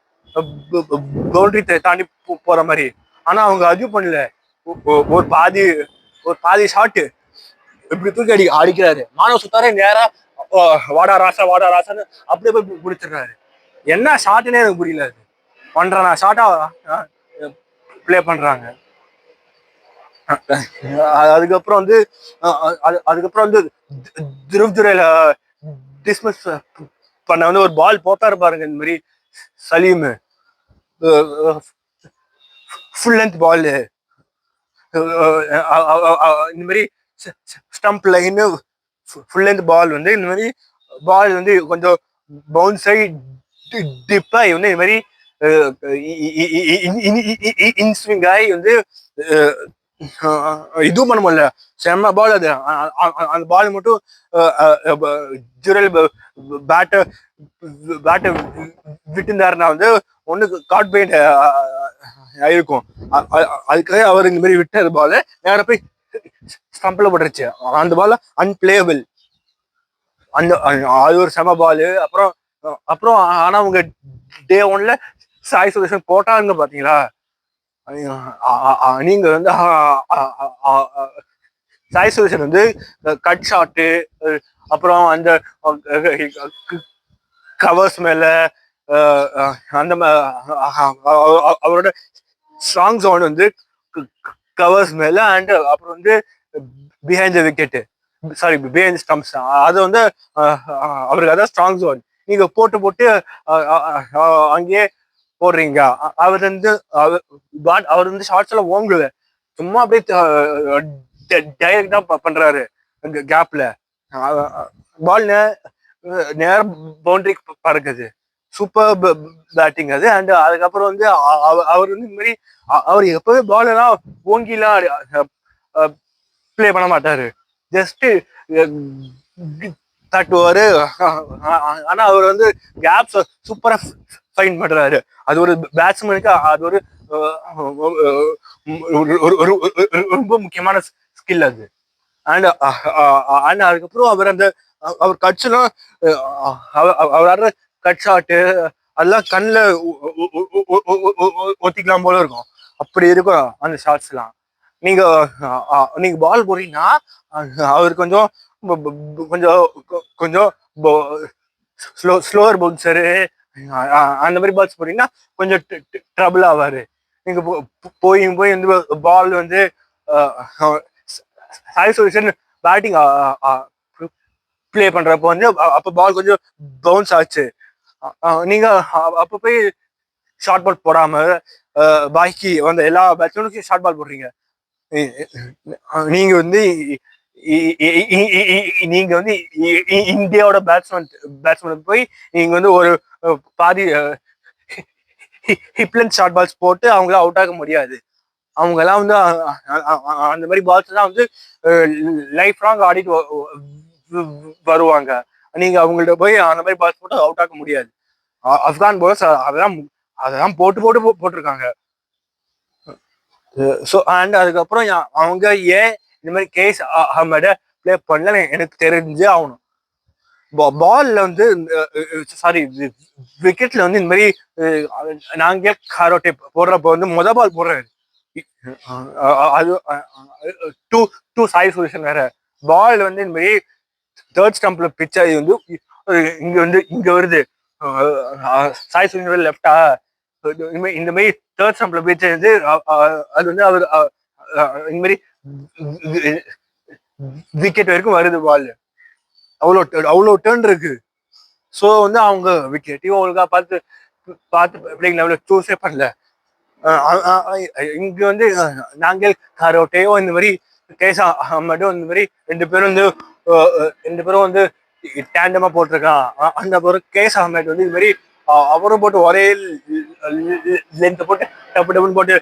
பவுண்டரி தாண்டி போற மாதிரி. ஆனா அவங்க அதுவும் பண்ணல, ஒரு பாதி ஷாட்டு இப்படி தூக்கி அடிக்கிறாரு. மானவ சுத்தாரே நேரா வாடா ராசான்னு அப்படியே போய் பிடிச்சிடுறாரு. என்ன ஷாட்டுன்னே எனக்கு புரியல. அது பண்றானா ஷார்ட்டா பிளே பண்றாங்க. அதுக்கப்புறம் வந்து திருவதுரையில டிஸ்மிஸ் பண்ண வந்து ஒரு பால் போட்டாரு பாருங்க, இந்த மாதிரி சலீம், ஃபுல் லென்த் பால், இந்த மாதிரி stump line full length ball வந்து இந்த மாதிரி பால் வந்து கொஞ்சம் பவுன்ஸ் ஆகி டிப்பாகி வந்து இந்த மாதிரி இன்ஸ்விங் ஆகி வந்து இதுவும் பண்ண முடியல. செம்ம பால் அது. அந்த பால் மட்டும் ஜுரல் பேட்டை விட்டுருந்தாருன்னா வந்து ஒண்ணு காட் பெயிண்ட் ஆயிருக்கும். அதுக்காக அவர் இந்த மாதிரி விட்டாரு பால், நேரம் போய் ஸ்டம்பில் போட்டுருச்சு. அந்த பால் அன்பிளேயபிள். அது ஒரு செம பால். அப்புறம் ஆனா அவங்க டே ஒன்ல சாய் சுதர்ஷன் போட்டாங்க பாத்தீங்களா. நீங்க வந்து சாய் சுதர்ஷன் வந்து கட் ஷாட்டு, அப்புறம் அந்த கவர்ஸ் மேல அந்த அவரோட ஸ்ட்ராங் ஜோன் வந்து கவர்ஸ் மேல, அண்ட் அப்புறம் வந்து behind the wicket, sorry behind stumps, அது வந்து அவருக்கு அதான் ஸ்ட்ராங் ஜோன். நீங்க போட்டு அங்கேயே போடுறீங்க. அவர் வந்து ஷார்ட்ஸ் எல்லாம் ஓங்குல, சும்மா அப்படியே டைரக்டா பண்றாரு கேப்ல. பால் நேரம் பவுண்டரிக்கு பறக்குது. சூப்பர் பேட்டிங் அது. அண்ட் அதுக்கப்புறம் வந்து அவர் வந்து இந்த மாதிரி அவர் எப்பவே பால் எல்லாம் ஓங்கிலாம் பிளே பண்ண மாட்டாரு, ஜஸ்ட் தட்டுவாரு. ஆனா அவர் வந்து கேப்ஸ் சூப்பரா ஃபைண்ட் பண்றாரு. அது ஒரு பேட்ஸ்மேனுக்கு அது ஒரு ரொம்ப முக்கியமான ஸ்கில் அது. அண்ட் அதுக்கப்புறம் அவர் கட்ஸ் எல்லாம் அவர் ஆடுற கட் ஷாட்டு அதெல்லாம் கண்ணில் ஒத்திக்கலாம் போல இருக்கும், அப்படி இருக்கும் அந்த ஷாட்ஸ் எல்லாம். நீங்க பால் போறீங்கன்னா அவர் கொஞ்சம் கொஞ்சம் கொஞ்சம் ஸ்லோவர் பவுன்சரு அந்த மாதிரி பால்ஸ் போறீங்கன்னா கொஞ்சம் ட்ரபிள் ஆவாரு. நீங்க போய் வந்து பால் வந்து சாய் சுதர்ஷன் பேட்டிங் பிளே பண்றப்போ வந்து அப்ப பால் கொஞ்சம் பவுன்ஸ் ஆச்சு. நீங்க அப்ப போய் ஷார்ட் பால் போடாம பாக்கி வந்த எல்லா பேட்ஸ்மேனுக்கும் ஷார்ட் பால் போடுறீங்க. நீங்க வந்து இந்தியாவோட பேட்ஸ்மேன் போய் நீங்க வந்து ஒரு பாதி ஹிப்லன் ஷார்ட் பால்ஸ் போட்டு அவங்கள அவுட் ஆக முடியாது. அவங்க எல்லாம் வந்து அந்த மாதிரி பால்ஸ் எல்லாம் வந்து லைஃப் லாங் ஆடிட்டு வருவாங்க. நீங்க அவங்கள்ட்ட போய் அந்த மாதிரி பால்ஸ் போட்டு அவுட் ஆக முடியாது. ஆப்கான் பால்ஸ் அதெல்லாம் போட்டிருக்காங்க. ஸோ அண்ட் அதுக்கப்புறம் அவங்க ஏன் இந்த மாதிரி கேஸ் அஹமட பிளே பண்ணல எனக்கு தெரிஞ்சே ஆகணும். பால்ல வந்து சாரி விக்கெட்ல வந்து இந்த மாதிரி நாங்க காரோட்டை போடுறப்ப வந்து பால் போடுறாரு. அது டூ டூ சாய் சுரேஷன் வேற பால் வந்து இந்த மாதிரி தேர்ட் ஸ்டம்ப்ல பிச் ஆகி வந்து இங்க வருது. சாய் சுரேஷன் லெப்டா இந்த மாதிரி தேர்ட் ஸ்டம்ப்ல பிச் ஆகுது. அது வந்து அவர் இந்த மாதிரி விக்கெட் வரைக்கும் வருது பால். அவ்வளோ டேர்ன் இருக்கு. ஸோ வந்து அவங்க விக்கெட்டையும் ஒழுங்கா பார்த்து பிளேயிங் லெவலில் சூஸே பண்ணல. இங்க வந்து நாங்கள் காரோட்டையோ இந்த மாதிரி கேசா அஹமடும் இந்த மாதிரி ரெண்டு பேரும் வந்து டேண்டமா போட்டிருக்கான். அந்த பிறகு கேஸ் அஹமட் வந்து இது மாதிரி அவரும் போட்டு ஒரே லென்த் போட்டு டப்பு டப்புன்னு போட்டு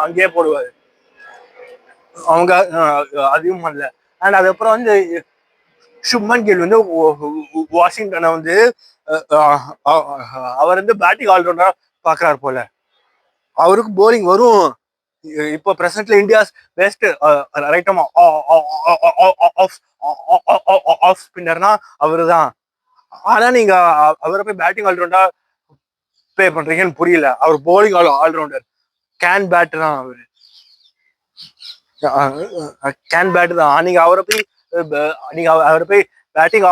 அங்கேயே போடுவாரு. அவங்க அதையும் பண்ணல. அண்ட் அதுக்கப்புறம் வந்து சுப்மன் கில் வந்து வாஷிங்டனை வந்து அவர் வந்து பேட்டிங் ஆல்ரவுண்டரா பாக்குறாரு போல. அவருக்கு போலிங் வரும். இப்போ பிரசன்ட்ல இந்தியாஸ் பெஸ்ட் ரைட் ஆஃப் ஸ்பின்னர்னா அவரு தான். ஆனா நீங்க அவரை போய் பேட்டிங் ஆல்ரவுண்டரா பே பண்றீங்கன்னு புரியல. அவர் போலிங் ஆல்ரவுண்டர், கேன் பேட் தான் அவரு, கேன் பேட் தான். நீங்க அவரை போய் பேட்டிங்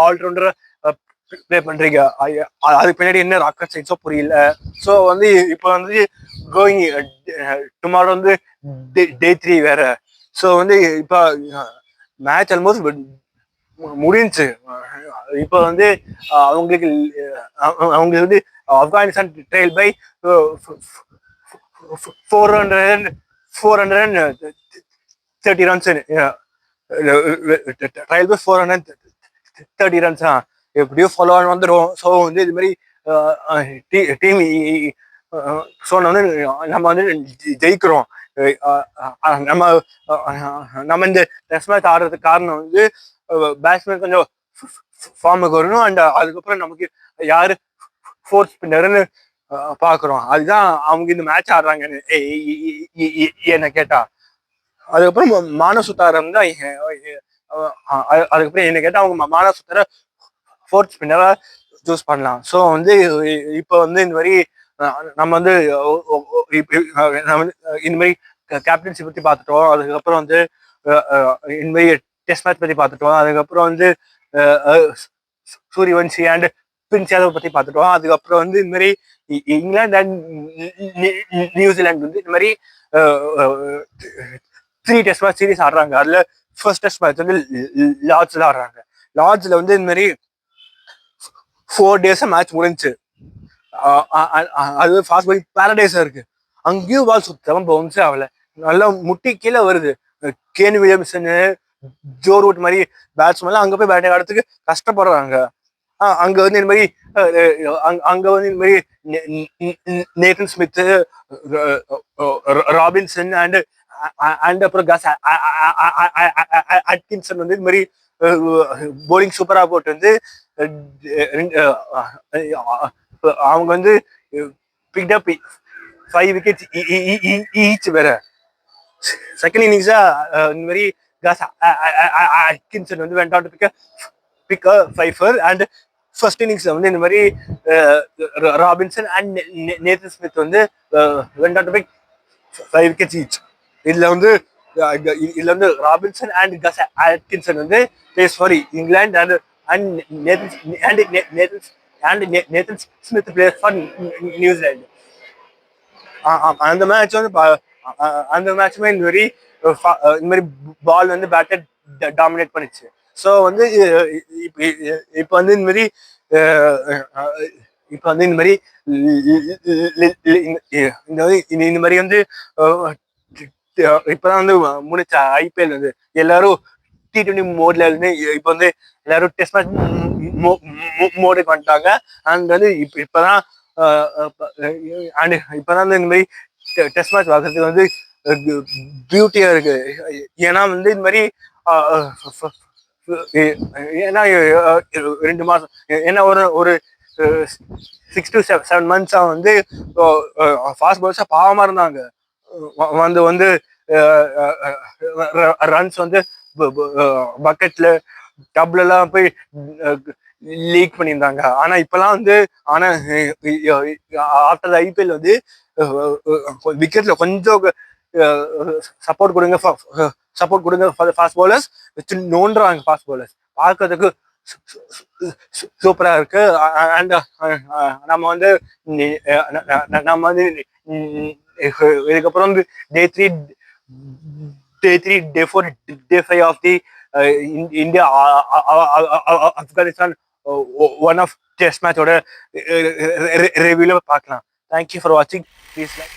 ஆல்ரவுண்டர் ப்ளே பண்றீங்க. அதுக்கு பின்னாடி என்ன ராக்கெட் சயின்ஸோ புரியல. ஸோ வந்து இப்போ வந்து கோயிங் டுமாரோ வந்து டே 3 வேற. ஸோ வந்து இப்போ மேட்ச் ஆல்மோஸ்ட் முடிஞ்சு. இப்போ வந்து அவங்களுக்கு வந்து Afghanistan trail by 430 runs. Trail by 430 runs தான். எப்படியோ ஃபாலோ ஆன் வந்துடும். ஸோ வந்து இது மாதிரி டீம் ஸோ வந்து நம்ம வந்து ஜெயிக்கிறோம். நம்ம இந்த டெஸ்ட் மேட்ச் ஆடுறதுக்கு காரணம் வந்து பேட்ஸ்மேன் கொஞ்சம் ஃபார்முக்கு வரணும். அண்ட் அதுக்கப்புறம் நமக்கு யாரு ஃபோர்த் ஸ்பின்னர்னு பாக்குறோம். அதுதான் அவங்க இந்த மேட்ச் ஆடுறாங்கன்னு என்ன கேட்டா. அதுக்கப்புறம் மானசுத்தாரம் தான். அதுக்கப்புறம் என்ன கேட்டா அவங்க மானசுத்தார ஃபோர்த் ஸ்பின்னரா சூஸ் பண்ணலாம். ஸோ வந்து இப்போ வந்து இந்த மாதிரி நம்ம வந்து இந்த மாதிரி கேப்டன்சி பத்தி பார்த்துட்டோம். அதுக்கப்புறம் வந்து இந்த மாதிரி டெஸ்ட் மேட்ச் பத்தி பார்த்துட்டோம். அதுக்கப்புறம் வந்து சூரியவன்ஷி அண்ட் பிரின்ஸ் யாதவ் பத்தி பார்த்துட்டோம். அதுக்கப்புறம் வந்து இந்த மாதிரி இங்கிலாந்து அண்ட் நியூசிலாந்து வந்து இந்த மாதிரி 3 டெஸ்ட் மேட்ச் சீரீஸ் ஆடுறாங்க. அதுல ஃபர்ஸ்ட் டெஸ்ட் மேட்ச் வந்து லார்ட்ஸ்ல ஆடுறாங்க. லார்ட்ஸ்ல வந்து இந்த மாதிரி 4 days மேட்ச் முடிஞ்சு. அது ஃபாஸ்ட் பாலிங் பாரடைஸா இருக்கு. அங்கேயும் பால் சுத்தமா பவுன்ஸே ஆகல. நல்லா முட்டி கீழே வருது. கேன் வில்லியம்சன், ஜோ ரூட் மாதிரி பேட்ஸ்மேன் அங்க போய் பேட்டிங் ஆடுறதுக்கு கஷ்டப்படுறாங்க. அங்க வந்து இந்த மாதிரி நேத்தன் ஸ்மித், ராபின்சன் அண்ட் அப்புறம் கஸ் அட்கின்சன் வந்து இந்த மாதிரி போலிங் சூப்பரா போட்டு வந்து அவங்க வந்து பிக்ட் அப் 5 wickets ஈச் வேற. செகண்ட் இன்னிங்ஸா இந்த மாதிரி கஸ் அட்கின்சன் வந்து went on to pick a 5 and first இன்னிங்ஸ்ல வந்து இந்த மாதிரி ராபின்சன் அண்ட் நேத்தன் ஸ்மித் வந்து went on to pick 5 wickets each. இதுல வந்து ராபின்சன் அண்ட் கஸ் அட்கின்சன் வந்து plays for England and Nathan Smith plays for நியூசிலாந்து. அந்த மேட்ச் வந்து அந்த மேட்ச்மே இந்த மாதிரி பால் வந்து பேட்டர் டாமினேட் பண்ணிச்சு. ஸோ வந்து இப்போ வந்து இந்த மாதிரி இந்த மாதிரி வந்து இப்பதான் வந்து முடிச்ச ஐபிஎல் வந்து எல்லாரும் T20 மோட்ல இருந்து இப்போ வந்து எல்லாரும் டெஸ்ட் மேட்ச் மோடுக்கு வந்துட்டாங்க. அண்ட் வந்து இப்பதான் இந்த மாதிரி டெஸ்ட் மேட்ச் பார்க்கறதுக்கு வந்து பியூட்டியா இருக்கு. ஏன்னா வந்து இந்த மாதிரி ஏன்னா 2 மாசம் ஏன்னா ஒரு 6 to 7 months வந்து ஃபாஸ்ட் பால்ஸா பாவமா இருந்தாங்க. வந்து ரன்ஸ் வந்து பக்கெட்ல டப்ல எல்லாம் போய் லீக் பண்ணியிருந்தாங்க. ஆனா இப்பெல்லாம் வந்து ஆனா ஆஃப்டர் ஐபிஎல் வந்து விக்கெட்ல கொஞ்சம் சப்போர்ட் கொடுங்க ஃபாஸ்ட் பவுலர்ஸ் வச்சு நோண்டுறாங்க ஃபாஸ்ட் பவுலர்ஸ் பார்க்கறதுக்கு சூப்பரா இருக்கு. அண்ட் நம்ம வந்து நம்ம வந்து இதுக்கப்புறம் வந்து day 3 day 4 day 5 of the India Afghanistan one off test மேட்சோட ரிவ்யூல பார்க்கலாம். தேங்க்யூ ஃபார் வாட்சிங். Please like